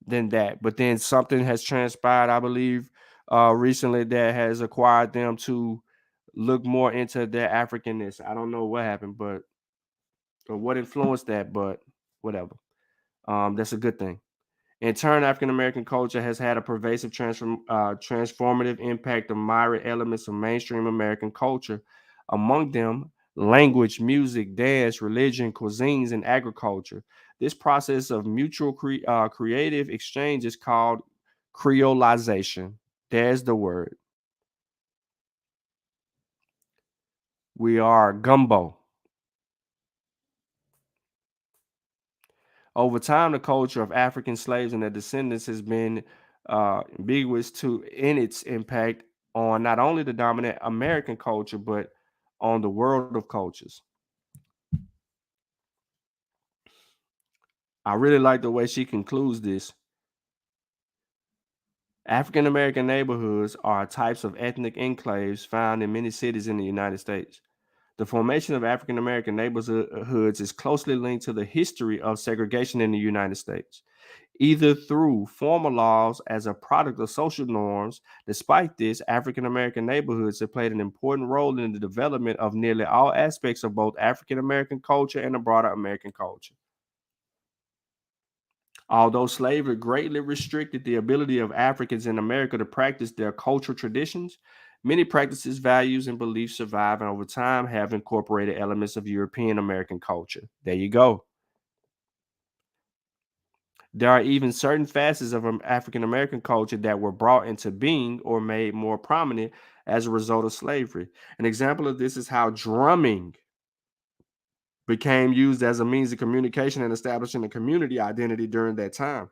than that. But then something has transpired, I believe, recently that has acquired them to look more into their Africanness. I don't know what happened, but or what influenced that, but whatever. That's a good thing. In turn, African American culture has had a pervasive transformative impact on myriad elements of mainstream American culture, among them language, music, dance, religion, cuisines, and agriculture. This process of mutual creative exchange is called creolization. There's the word. We are gumbo. Over time, the culture of African slaves and their descendants has been ambiguous to in its impact on not only the dominant American culture, but on the world of cultures. I really like the way she concludes this. African American neighborhoods are types of ethnic enclaves found in many cities in the United States. The formation of African American neighborhoods is closely linked to the history of segregation in the United States. either through formal laws as a product of social norms. Despite this, African American neighborhoods have played an important role in the development of nearly all aspects of both African American culture and the broader American culture. Although slavery greatly restricted the ability of Africans in America to practice their cultural traditions, many practices, values, and beliefs survive and over time have incorporated elements of European American culture. There you go. There are even certain facets of African American culture that were brought into being or made more prominent as a result of slavery. An example of this is how drumming became used as a means of communication and establishing a community identity during that time.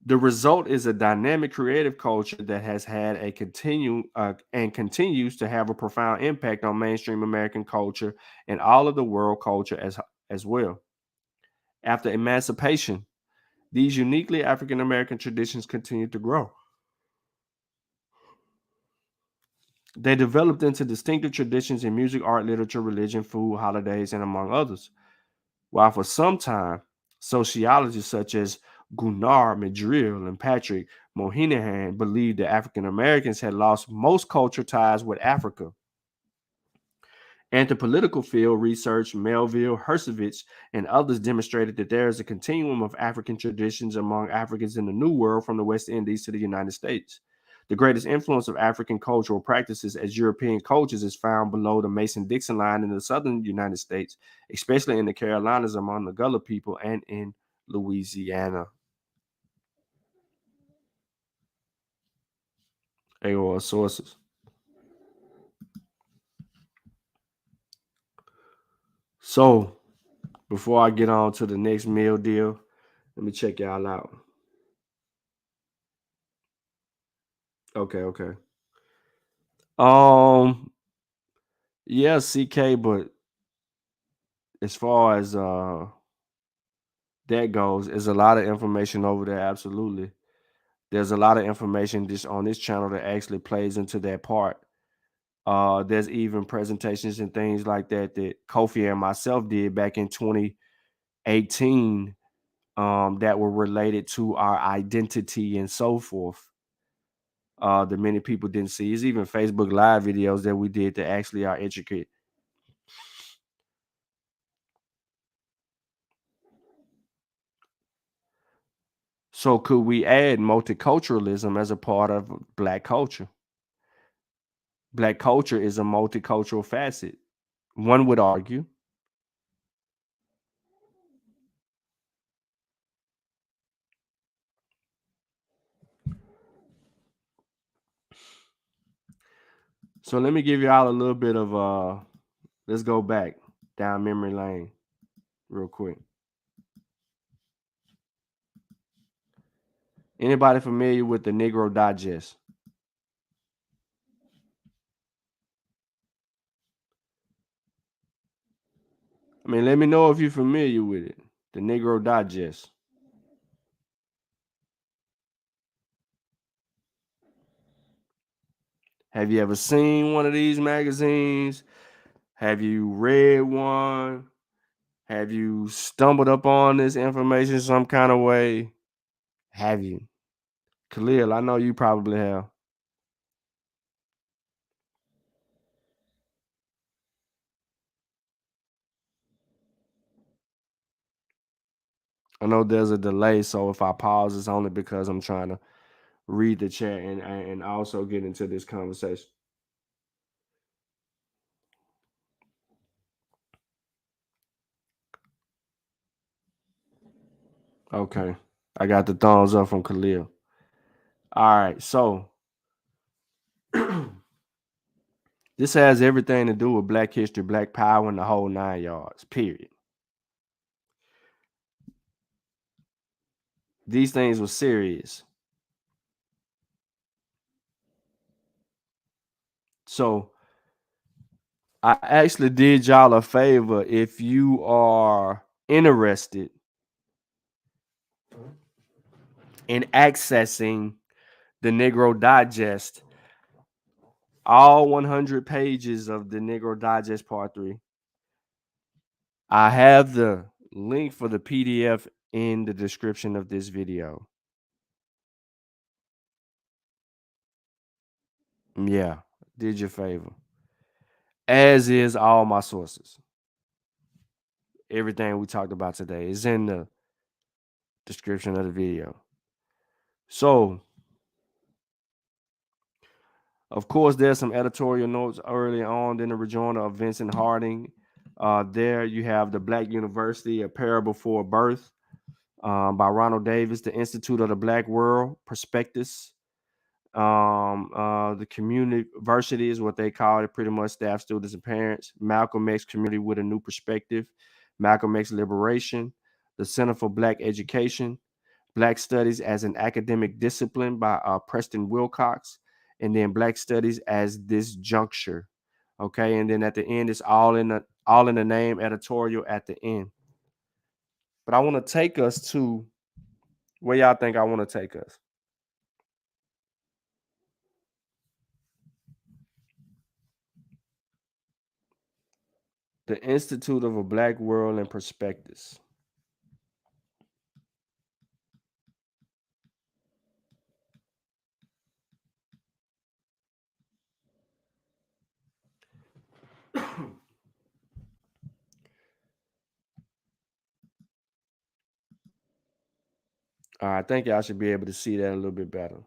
The result is a dynamic creative culture that has had a and continues to have a profound impact on mainstream American culture and all of the world culture as well. After emancipation, these uniquely African American traditions continued to grow. They developed into distinctive traditions in music, art, literature, religion, food, holidays, and among others. While for some time, sociologists such as Gunnar Madril and Patrick Moynihan believed that African Americans had lost most cultural ties with Africa. Anthropological field research, Melville, Hersovitz, and others demonstrated that there is a continuum of African traditions among Africans in the New World from the West Indies to the United States. The greatest influence of African cultural practices as European cultures is found below the Mason-Dixon line in the southern United States, especially in the Carolinas among the Gullah people and in Louisiana. AOL sources. So, before I get on to the next meal deal, let me check y'all out. Okay. Yeah, CK, but as far as that goes, there's a lot of information over there. Absolutely. There's a lot of information just on this channel that actually plays into that part. There's even presentations and things like that that Kofi and myself did back in 2018 that were related to our identity and so forth. That many people didn't see. It's even Facebook Live videos that we did that actually are intricate. So could we add multiculturalism as a part of Black culture? Black culture is a multicultural facet. One would argue. So let me give you all a little bit of let's go back down memory lane real quick. Anybody familiar with the Negro Digest? I mean, let me know if you're familiar with it. The Negro Digest. Have you ever seen one of these magazines? Have you read one? Have you stumbled upon this information some kind of way? Have you? Khalil, I know you probably have. I know there's a delay, so if I pause, it's only because I'm trying to read the chat and also get into this conversation. Okay. I got the thumbs up from Khalil. All right, so this has everything to do with Black history, Black power, and the whole 9 yards, period. These things were serious. So I actually did y'all a favor if you are interested in accessing the Negro Digest, all 100 pages of the Negro Digest Part 3. I have the link for the PDF in the description of this video. Yeah, did you a favor. As is all my sources. Everything we talked about today is in the description of the video. So, of course, there's some editorial notes early on in the rejoinder of Vincent Harding. There you have The Black University, A Parable for a Birth by Ronald Davis, The Institute of the Black World, Prospectus. The community varsity is what they call it, pretty much staff, students, and parents. Malcolm X Community with a New Perspective, Malcolm X Liberation, the Center for Black Education, Black Studies as an Academic Discipline by Preston Wilcox, and then Black Studies as This Juncture. Okay, and then at the end, it's all in the name editorial at the end. But I want to take us to where y'all think I want to take us. The Institute of a Black World and Prospectus. I think y'all should be able to see that a little bit better.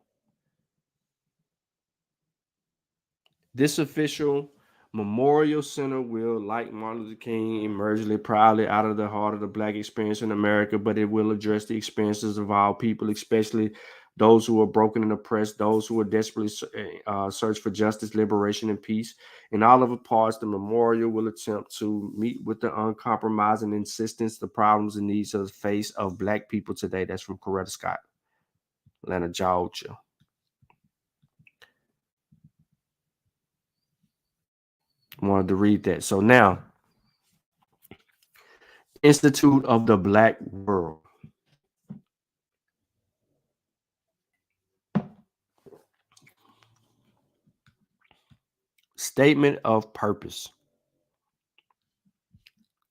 This official memorial center will, like Martin Luther King, emerge proudly out of the heart of the Black experience in America, but it will address the experiences of all people, especially those who are broken and oppressed, those who are desperately search for justice, liberation, and peace. In all of its parts, the memorial will attempt to meet with the uncompromising insistence, the problems and needs of the face of Black people today. That's from Coretta Scott, Atlanta, Georgia. Wanted to read that. So now, Institute of the Black World. Statement of purpose.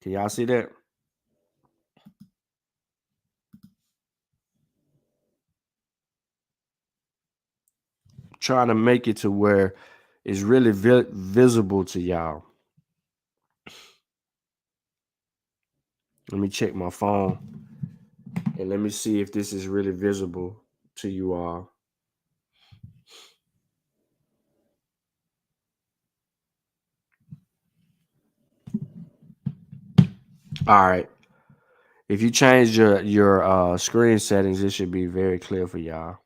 Can y'all see that? Trying to make it to where it's really visible to y'all. Let me check my phone and let me see if this is really visible to you all. All right. If you change your screen settings, it should be very clear for y'all.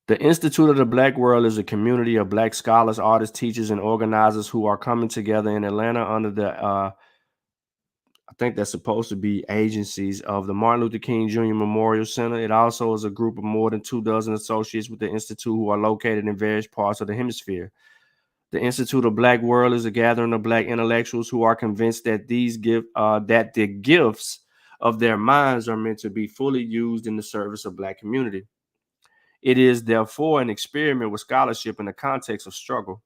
The Institute of the Black World is a community of Black scholars, artists, teachers, and organizers who are coming together in Atlanta under the I think that's supposed to be agencies of the Martin Luther King Jr. Memorial Center. It also is a group of more than 24 associates with the Institute who are located in various parts of the hemisphere. The Institute of Black World is a gathering of Black intellectuals who are convinced that that the gifts of their minds are meant to be fully used in the service of Black community. It is therefore an experiment with scholarship in the context of struggle.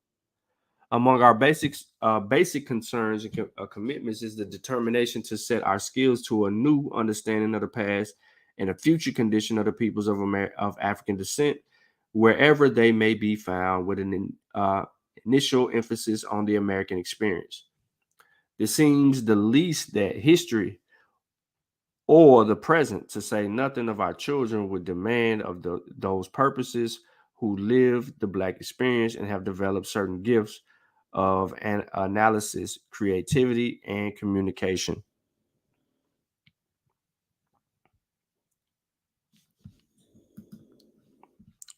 Among our basic concerns and commitments is the determination to set our skills to a new understanding of the past and the future condition of the peoples of African descent, wherever they may be found, with an initial emphasis on the American experience. It seems the least that history or the present, to say nothing of our children, would demand of those purposes who live the Black experience and have developed certain gifts of analysis, creativity, and communication.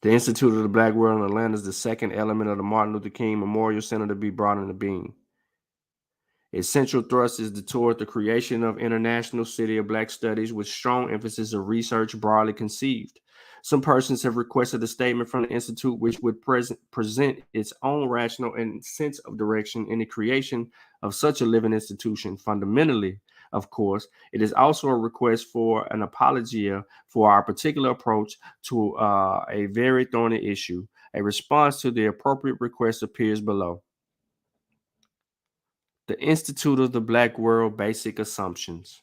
The Institute of the Black World in Atlanta is the second element of the Martin Luther King Memorial Center to be brought into being. Its central thrust is toward the creation of International City of Black Studies with strong emphasis of research broadly conceived. Some persons have requested a statement from the Institute which would present its own rationale and sense of direction in the creation of such a living institution. Fundamentally, of course, it is also a request for an apologia for our particular approach to a very thorny issue. A response to the appropriate request appears below. The Institute of the Black World Basic Assumptions.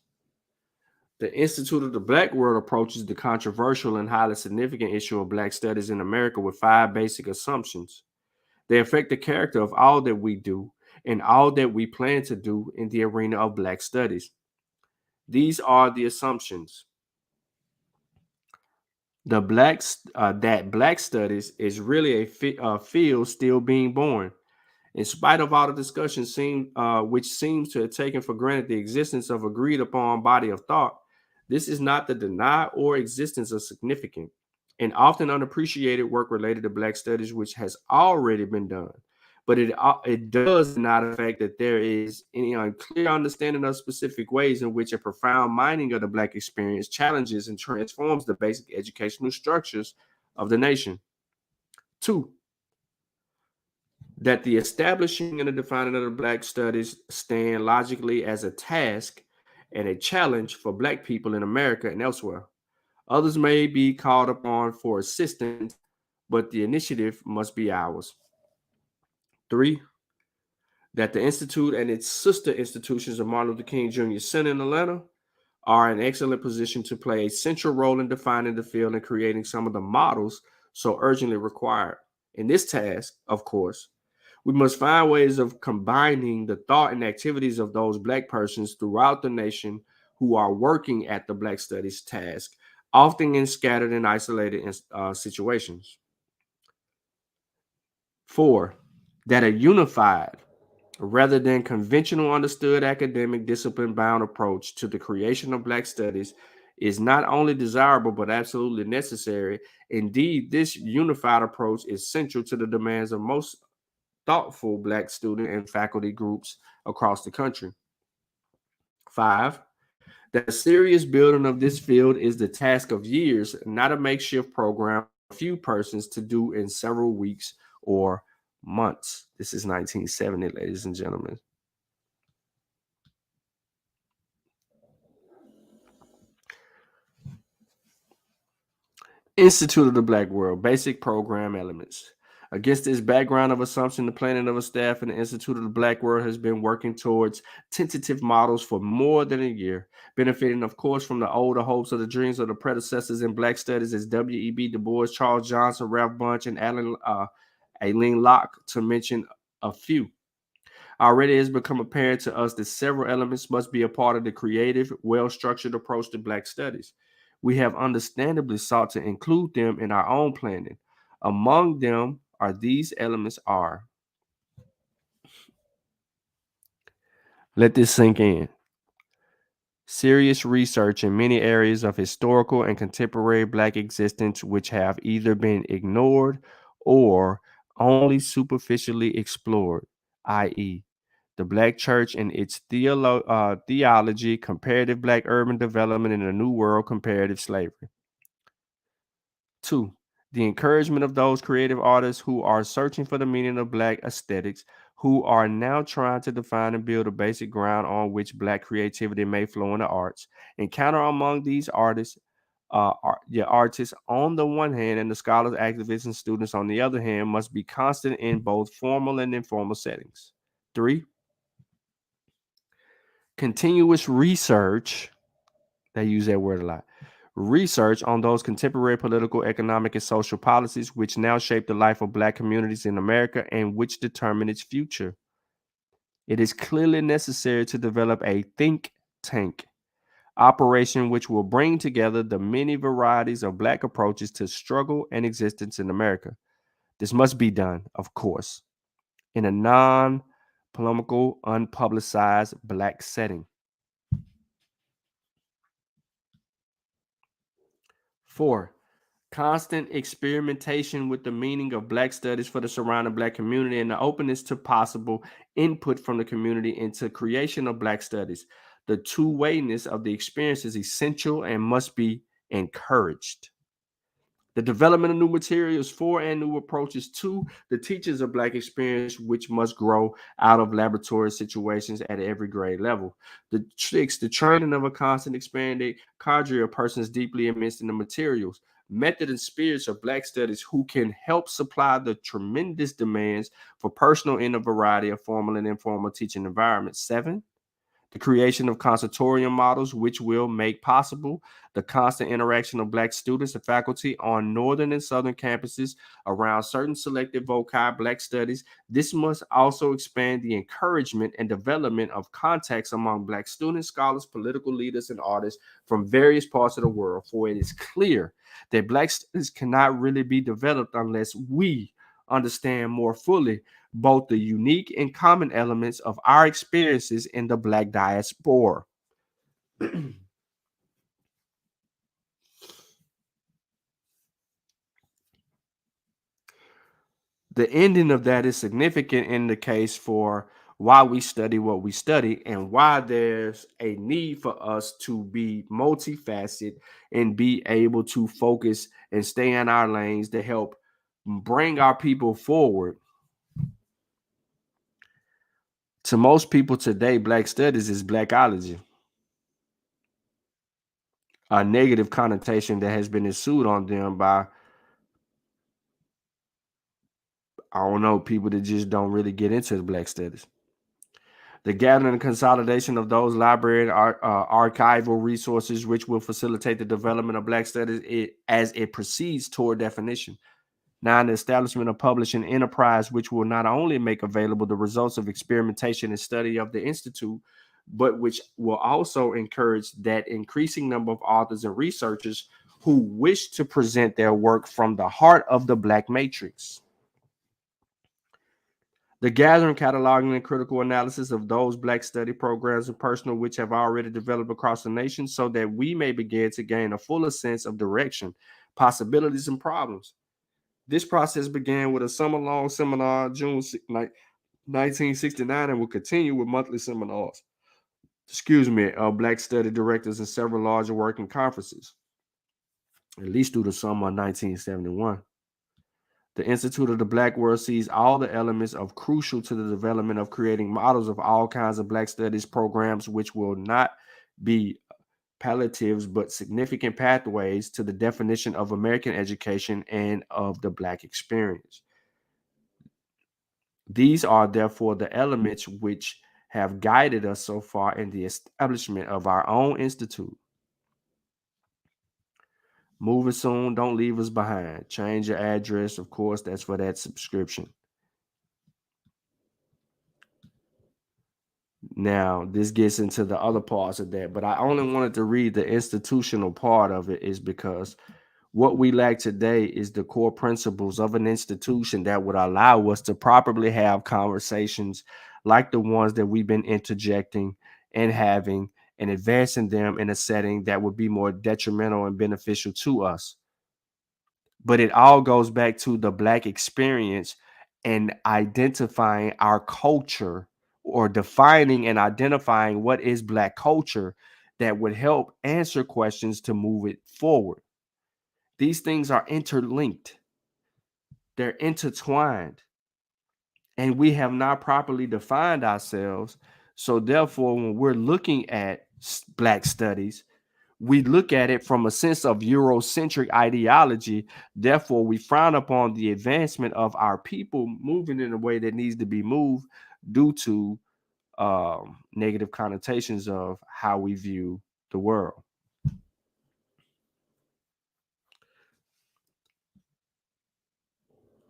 The Institute of the Black World approaches the controversial and highly significant issue of Black studies in America with 5 basic assumptions. They affect the character of all that we do and all that we plan to do in the arena of Black studies. These are the assumptions. That Black studies is really a field still being born. In spite of all the discussion which seems to have taken for granted the existence of agreed upon body of thought, this is not the denial or existence of significant and often unappreciated work related to Black studies, which has already been done. But it does not affect that there is any unclear understanding of specific ways in which a profound mining of the Black experience challenges and transforms the basic educational structures of the nation. 2, that the establishing and the defining of the Black studies stand logically as a task and a challenge for Black people in America and elsewhere. Others may be called upon for assistance, but the initiative must be ours. 3, that the Institute and its sister institutions of Martin Luther King Jr. Center in Atlanta are in excellent position to play a central role in defining the field and creating some of the models so urgently required. In this task, of course, we must find ways of combining the thought and activities of those Black persons throughout the nation who are working at the Black studies task, often in scattered and isolated situations. 4, that a unified, rather than conventional understood academic discipline bound approach to the creation of Black studies is not only desirable but absolutely necessary. Indeed, this unified approach is central to the demands of most thoughtful Black student and faculty groups across the country. 5, that a serious building of this field is the task of years, not a makeshift program for a few persons to do in several weeks or months. This is 1970, ladies and gentlemen. Institute of the Black World, basic program elements. Against this background of assumption, the planning of a staff in the Institute of the Black World has been working towards tentative models for more than a year, benefiting, of course, from the older hopes of the dreams of the predecessors in Black studies as W.E.B. Du Bois, Charles Johnson, Ralph Bunche, and Aileen Locke, to mention a few. Already it has become apparent to us that several elements must be a part of the creative, well-structured approach to Black studies. We have understandably sought to include them in our own planning. Among them are these elements are. Let this sink in. Serious research in many areas of historical and contemporary Black existence which have either been ignored or only superficially explored, i.e., the Black church and its theology, comparative Black urban development in a new world, comparative slavery. 2, the encouragement of those creative artists who are searching for the meaning of Black aesthetics, who are now trying to define and build a basic ground on which Black creativity may flow in the arts. Encounter among these artists, artists on the one hand, and the scholars, activists, and students on the other hand, must be constant in both formal and informal settings. 3, continuous research. They use that word a lot. Research on those contemporary political, economic, and social policies which now shape the life of Black communities in America and which determine its future. It is clearly necessary to develop a think tank operation which will bring together the many varieties of Black approaches to struggle and existence in America. This must be done, of course, in a non-polemical, unpublicized Black setting. 4, constant experimentation with the meaning of Black studies for the surrounding Black community and the openness to possible input from the community into creation of Black studies. The two-wayness of the experience is essential and must be encouraged. The development of new materials for and new approaches to the teachings of Black experience, which must grow out of laboratory situations at every grade level. The training of a constant expanding cadre of persons deeply immersed in the materials, method, and spirits of Black studies who can help supply the tremendous demands for personal in a variety of formal and informal teaching environments. 7, the creation of consultorium models, which will make possible the constant interaction of Black students and faculty on northern and southern campuses around certain selected voci Black studies. This must also expand the encouragement and development of contacts among Black students, scholars, political leaders, and artists from various parts of the world. For it is clear that Black studies cannot really be developed unless we understand more fully both the unique and common elements of our experiences in the Black diaspora. The ending of that is significant in the case for why we study what we study and why there's a need for us to be multifaceted and be able to focus and stay in our lanes to help bring our people forward. To most people today, Black studies is Blackology, a negative connotation that has been ensued on them by, I don't know, people that just don't really get into the Black studies. The gathering and consolidation of those library and archival resources, which will facilitate the development of Black studies as it proceeds toward definition. 9, the establishment of publishing enterprise, which will not only make available the results of experimentation and study of the Institute, but which will also encourage that increasing number of authors and researchers who wish to present their work from the heart of the Black matrix. The gathering, cataloging, and critical analysis of those Black study programs and personnel which have already developed across the nation so that we may begin to gain a fuller sense of direction, possibilities, and problems. This process began with a summer-long seminar June 1969 and will continue with monthly seminars, of Black study directors and several larger working conferences, at least through the summer of 1971. The Institute of the Black World sees all the elements of crucial to the development of creating models of all kinds of Black studies programs, which will not be palliatives, but significant pathways to the definition of American education and of the Black experience. These are therefore the elements which have guided us so far in the establishment of our own institute. Moving soon, don't leave us behind. Change your address, of course, that's for that subscription. Now, this gets into the other parts of that, but I only wanted to read the institutional part of it is because what we lack today is the core principles of an institution that would allow us to properly have conversations like the ones that we've been interjecting and having and advancing them in a setting that would be more detrimental and beneficial to us. But it all goes back to the Black experience and identifying our culture or defining and identifying what is Black culture that would help answer questions to move it forward. These things are interlinked, they're intertwined, and we have not properly defined ourselves. So, therefore, when we're looking at Black studies, we look at it from a sense of Eurocentric ideology. Therefore, we frown upon the advancement of our people moving in a way that needs to be moved due to negative connotations of how we view the world.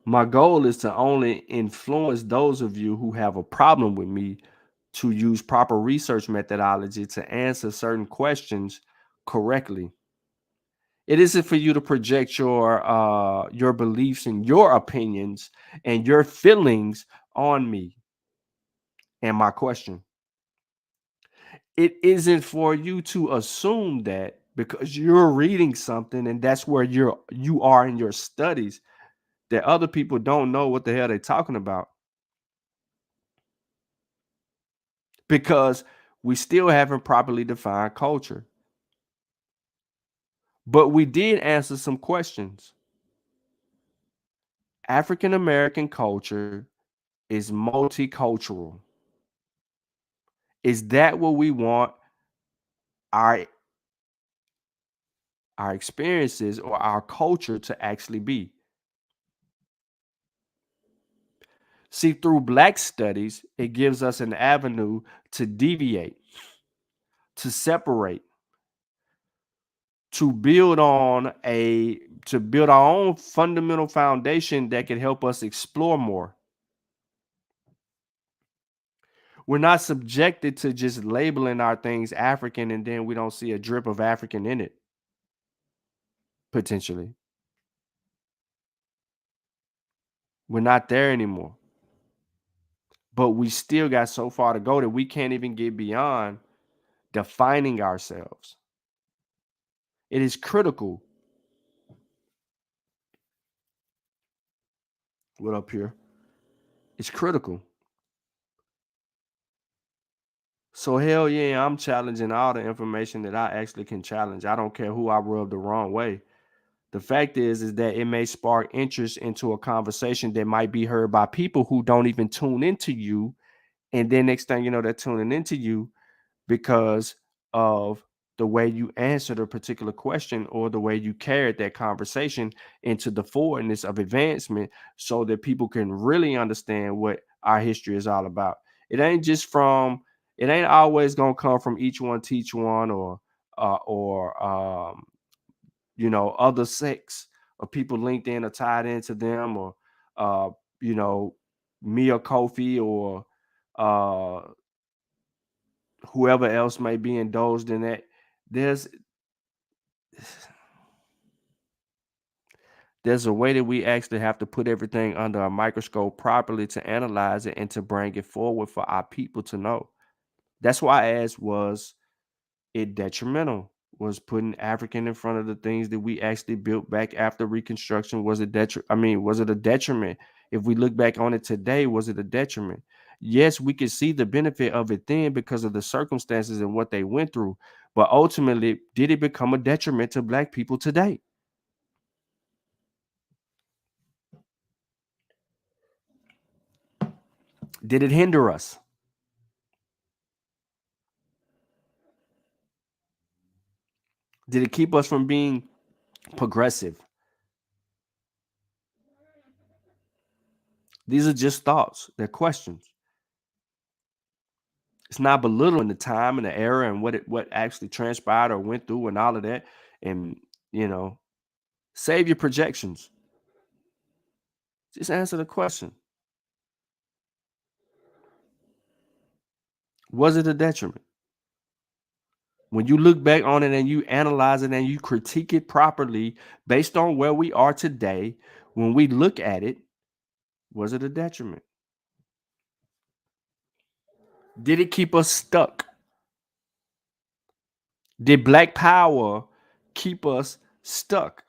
My goal is to only influence those of you who have a problem with me to use proper research methodology to answer certain questions correctly. It isn't for you to project your beliefs and your opinions and your feelings on me and my question. It isn't for you to assume that because you're reading something and that's where you are in your studies that other people don't know what the hell they're talking about, because we still haven't properly defined culture. But we did answer some questions. African American culture is multicultural. Is that what we want our our experiences, or our culture to actually be. See, through Black studies, it gives us an avenue to deviate, to separate, to build on a to build our own fundamental foundation that can help us explore more. We're not subjected to just labeling our things African and then we don't see a drip of African in it, potentially. We're not there anymore. But we still got so far to go that we can't even get beyond defining ourselves. It is critical. What up here? It's critical. So hell yeah, I'm challenging all the information that I actually can challenge. I don't care who I rub the wrong way. The fact is that it may spark interest into a conversation that might be heard by people who don't even tune into you. And then next thing you know, they're tuning into you because of the way you answered a particular question or the way you carried that conversation into the forwardness of advancement so that people can really understand what our history is all about. It ain't just from, it ain't always gonna come from each one teach one or other sects or people linked in or tied into them or uh you know me or Kofi or uh whoever else may be indulged in that. There's there's a way that we actually have to put everything under a microscope properly to analyze it and to bring it forward for our people to know. That's why I asked, was it detrimental? Was putting African in front of the things that we actually built back after Reconstruction, was it was it a detriment? If we look back on it today, was it a detriment? Yes, we could see the benefit of it then because of the circumstances and what they went through. But ultimately, did it become a detriment to Black people today? Did it hinder us? Did it keep us from being progressive? These are just thoughts. They're questions. It's not belittling the time and the era and what actually transpired or went through and all of that. And you know, save your projections. Just answer the question. Was it a detriment? When you look back on it and you analyze it and you critique it properly based on where we are today, when we look at it, was it a detriment? Did it keep us stuck? Did Black Power keep us stuck?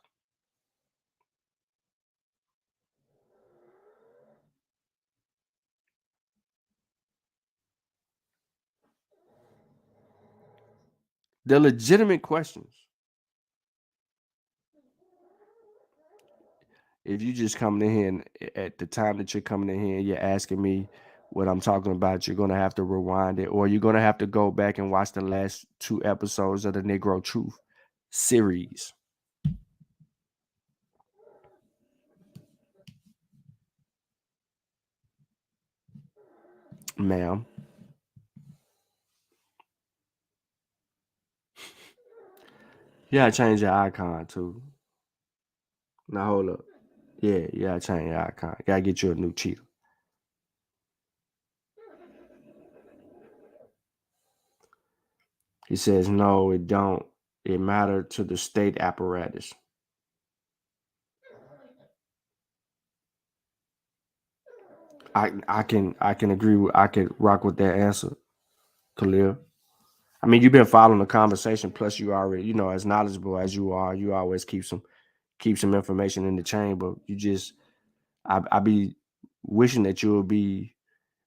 They're legitimate questions. If you just coming in here and at the time that you're coming in here, you're asking me what I'm talking about, you're gonna have to rewind it, or you're gonna have to go back and watch the last 2 episodes of the Negro Truth series, ma'am. You gotta change your icon too. Now hold up. Yeah, you gotta change your icon. Gotta get you a new cheetah. He says, no, it don't. It mattered to the state apparatus. I can agree with I could rock with that answer, Khalil. I mean, you've been following the conversation, plus you already, as knowledgeable as you are, you always keep some information in the chain, but you just I be wishing that you would be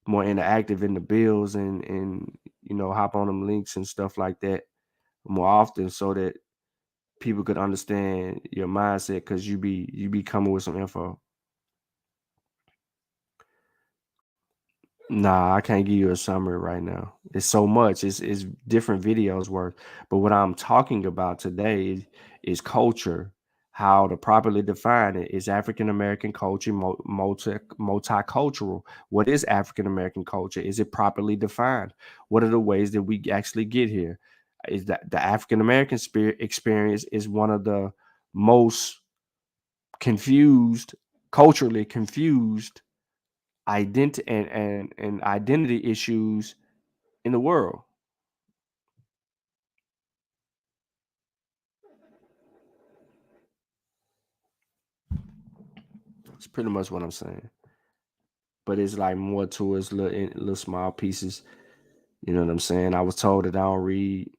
more interactive in the bills and hop on them links and stuff like that more often so that people could understand your mindset because you be coming with some info. Nah, I can't give you a summary right now. It's so much. It's different videos worth. But what I'm talking about today is culture. How to properly define it is African American culture multicultural. What is African American culture? Is it properly defined? What are the ways that we actually get here? Is that the African American spirit experience is one of the most confused, culturally confused identity and identity issues in the world. It's pretty much what I'm saying. But it's like more towards little small pieces. You know what I'm saying? I was told that I don't read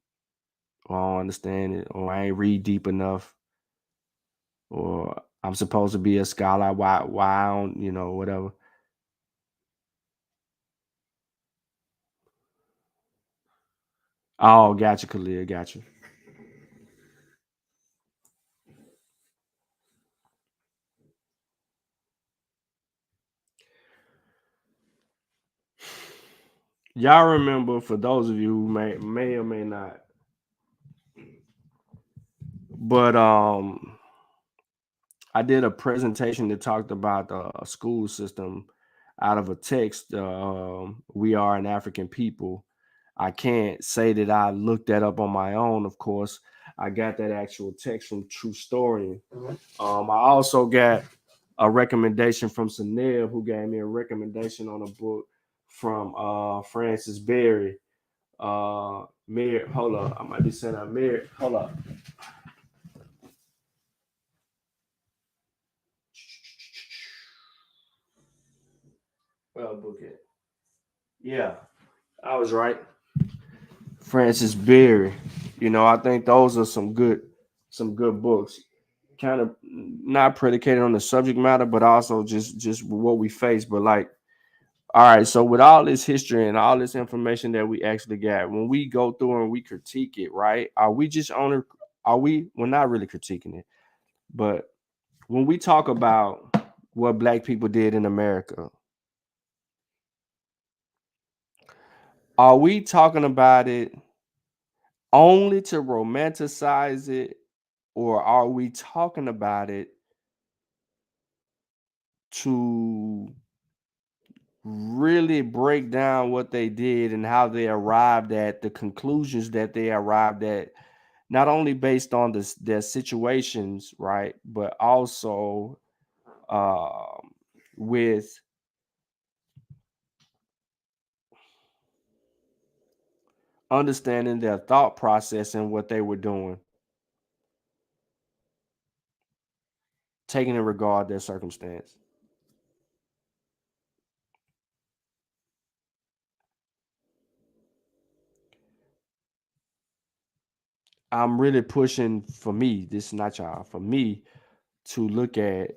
or I don't understand it or I ain't read deep enough or I'm supposed to be a scholar. Why I don't, whatever. Oh, gotcha, Khalil, gotcha. Y'all remember for those of you who may or may not, but I did a presentation that talked about the school system out of a text. We are an African people. I can't say that I looked that up on my own. Of course, I got that actual text from True Story. I also got a recommendation from Sanel, who gave me a recommendation on a book from Francis Berry. Mir, hold up, I might be saying that. Mir, hold up. Well, book it. Yeah, I was right. Francis Berry. I think those are some good books. Kind of not predicated on the subject matter, but also just what we face. But like, all right, so with all this history and all this information that we actually got, when we go through and we critique it, right? Are we just on it? Are we? We're not really critiquing it, but when we talk about what Black people did in America, are we talking about it only to romanticize it, or are we talking about it to really break down what they did and how they arrived at the conclusions that they arrived at, not only based on their situations, right, but also with understanding their thought process and what they were doing, taking in regard their circumstance. I'm really pushing for me, this is not y'all, for me to look at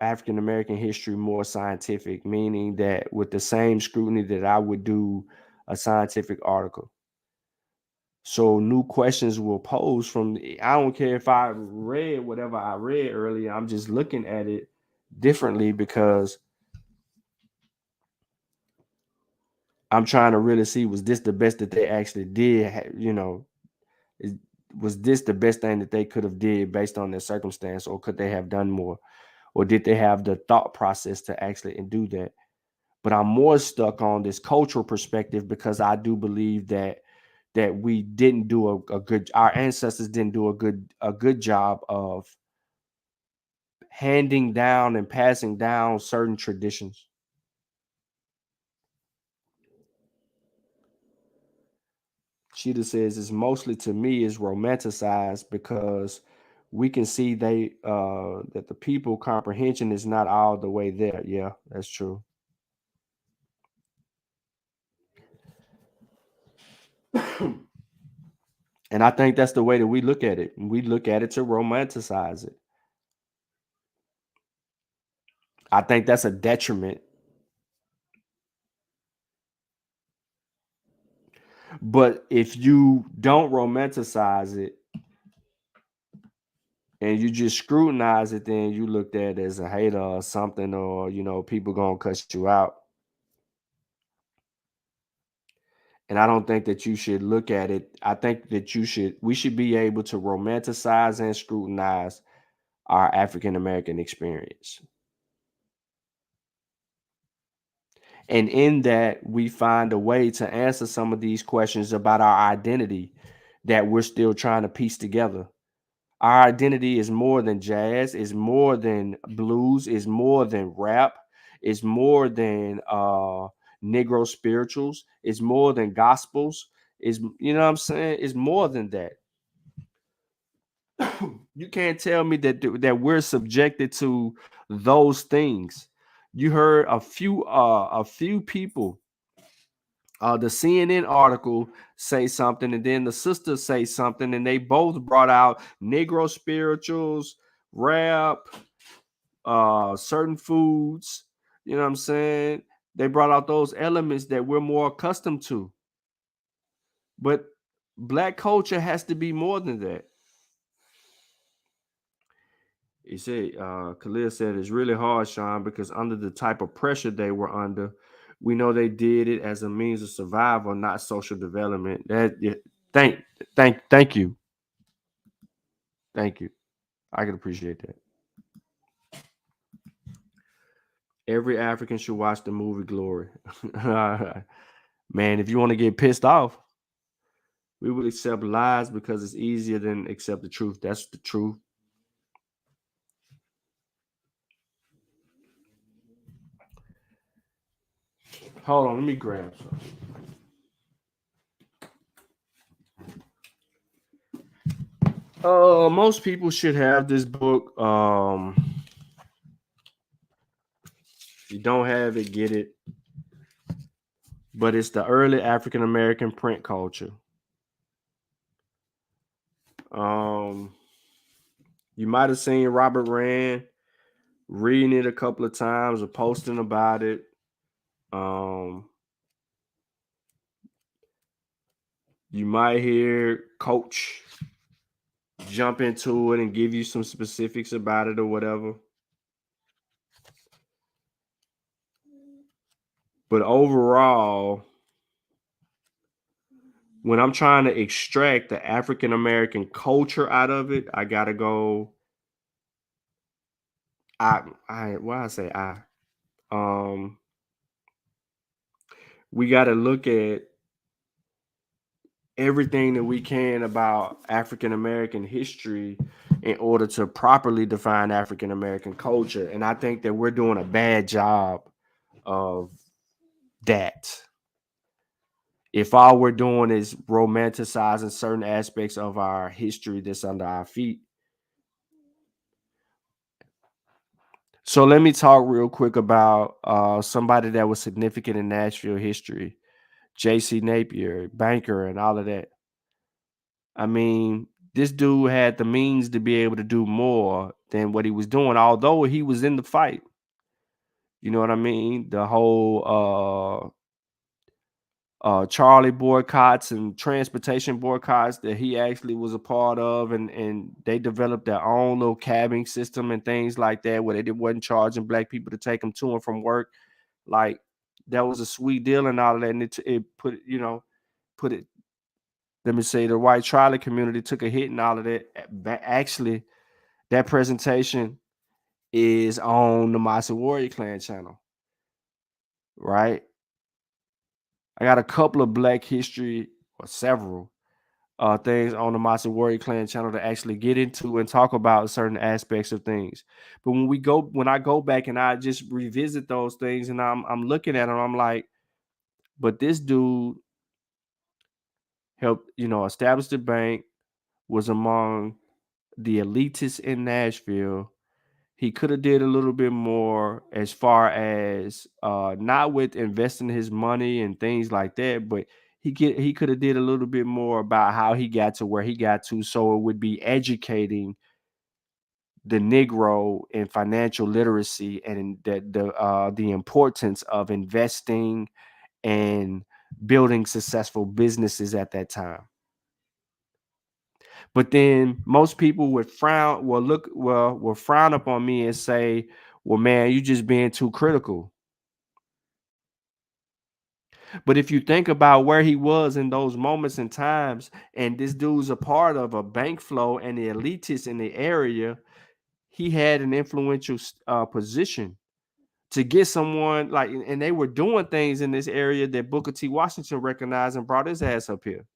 African American history more scientific, meaning that with the same scrutiny that I would do a scientific article. So new questions will pose from. I don't care if I read whatever I read earlier. I'm just looking at it differently because I'm trying to really see, was this the best that they actually did? Is, was this the best thing that they could have did based on their circumstance, or could they have done more, or did they have the thought process to actually and do that? But I'm more stuck on this cultural perspective because I do believe that we didn't do a good, our ancestors didn't do a good job of handing down and passing down certain traditions. Sheeta says it's mostly, to me, is romanticized because we can see that the people comprehension is not all the way there. Yeah, that's true. And I think that's the way that we look at it. We look at it to romanticize it. I think that's a detriment. But if you don't romanticize it and you just scrutinize it, then you looked at it as a hater or something, or people gonna cut you out. And I don't think that you should look at it. I think that we should be able to romanticize and scrutinize our African American experience. And in that, we find a way to answer some of these questions about our identity that we're still trying to piece together. Our identity is more than jazz, is more than blues, is more than rap, is more than Negro spirituals, is more than gospels, is, you know what I'm saying? It's more than that. You can't tell me that we're subjected to those things. You heard a few people, the CNN article say something, and then the sisters say something, and they both brought out Negro spirituals, rap, certain foods. You know what I'm saying? They brought out those elements that we're more accustomed to. But black culture has to be more than that. He said, Khalil said, it's really hard, Sean, because under the type of pressure they were under, we know they did it as a means of survival, not social development. That yeah, thank you. Thank you. I can appreciate that. Every African should watch the movie Glory. Man, if you want to get pissed off, we will accept lies because it's easier than accept the truth. That's the truth. Hold on, let me grab some. Most people should have this book. If you don't have it, get it. But it's the early African American print culture. Um, you might have seen Robert Rand reading it a couple of times or posting about it. You might hear Coach jump into it and give you some specifics about it or whatever. But overall, when I'm trying to extract the African American culture out of it, I gotta go. Why I say I? Um, we gotta look at everything that we can about African American history in order to properly define African American culture. And I think that we're doing a bad job of that. If all we're doing is romanticizing certain aspects of our history that's under our feet. So let me talk real quick about somebody that was significant in Nashville history, J.C. Napier, banker, and all of that. I mean, this dude had the means to be able to do more than what he was doing, although he was in the fight. You know what I mean? The whole Charlie boycotts and transportation boycotts that he actually was a part of, and they developed their own little cabbing system and things like that, where wasn't charging black people to take them to and from work. Like, that was a sweet deal and all of that, and it put it, put it. Let me say the white Charlie community took a hit and all of that. Actually, that presentation is on the Massa Warrior Clan channel, right? I got a couple of Black history, or several things on the Massa Warrior Clan channel to actually get into and talk about certain aspects of things. But when I go back and I just revisit those things and I'm looking at them, I'm like, but this dude helped, establish the bank, was among the elitists in Nashville. He could have did a little bit more as far as not with investing his money and things like that, but he could have did a little bit more about how he got to where he got to, so it would be educating the Negro in financial literacy and the importance of investing and building successful businesses at that time. But then most people would will frown upon me and say, well, man, you just being too critical. But if you think about where he was in those moments and times, and this dude's a part of a bank flow and the elitists in the area, he had an influential position to get someone like, and they were doing things in this area that Booker T. Washington recognized and brought his ass up here.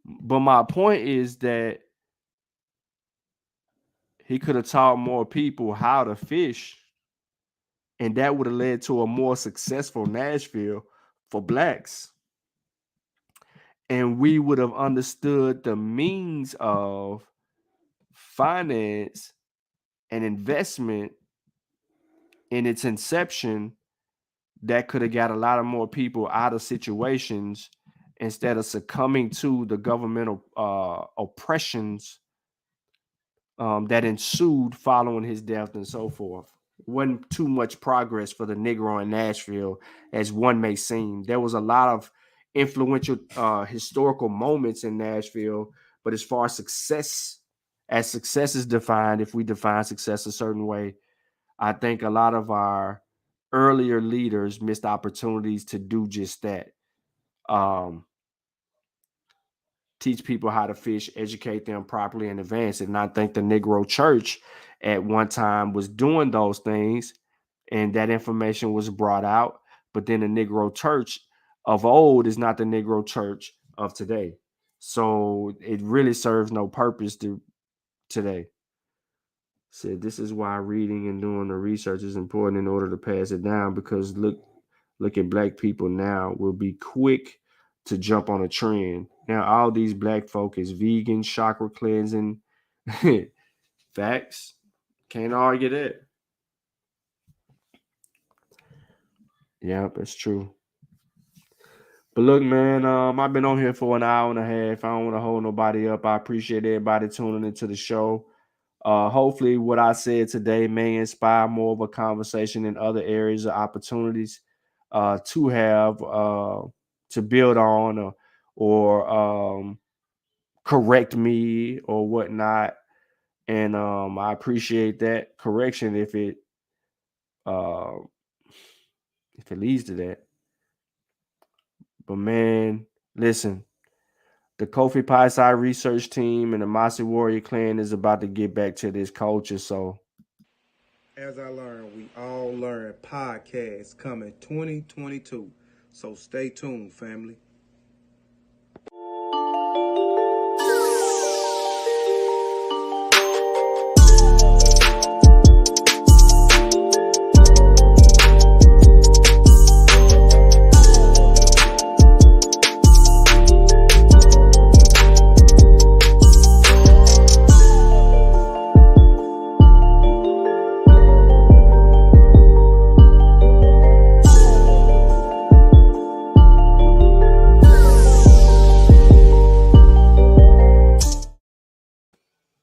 But my point is that he could have taught more people how to fish, and that would have led to a more successful Nashville for blacks. And we would have understood the means of finance and investment in its inception that could have got a lot of more people out of situations instead of succumbing to the governmental oppressions that ensued following his death and so forth. Wasn't too much progress for the Negro in Nashville, as one may seem. There was a lot of influential historical moments in Nashville, but as far as success is defined, if we define success a certain way, I think a lot of our earlier leaders missed opportunities to do just that. Teach people how to fish, educate them properly in advance. And I think the Negro Church at one time was doing those things, and that information was brought out. But then the Negro Church of old is not the Negro Church of today. So it really serves no purpose today. Said this is why reading and doing the research is important in order to pass it down, because look at black people now will be quick to jump on a trend. Now all these black folk is vegan, chakra cleansing. Facts. Can't argue that. Yeah, that's true. But look, man, I've been on here for an hour and a half. I don't want to hold nobody up. I appreciate everybody tuning into the show. Hopefully what I said today may inspire more of a conversation in other areas of opportunities to have to build on or correct me or whatnot. And I appreciate that correction uh, if it leads to that. But man, listen, the Kofi Pi Psi research team and the Masi Warrior clan is about to get back to this culture. So As I learned, we all learn podcast coming 2022. So stay tuned, family.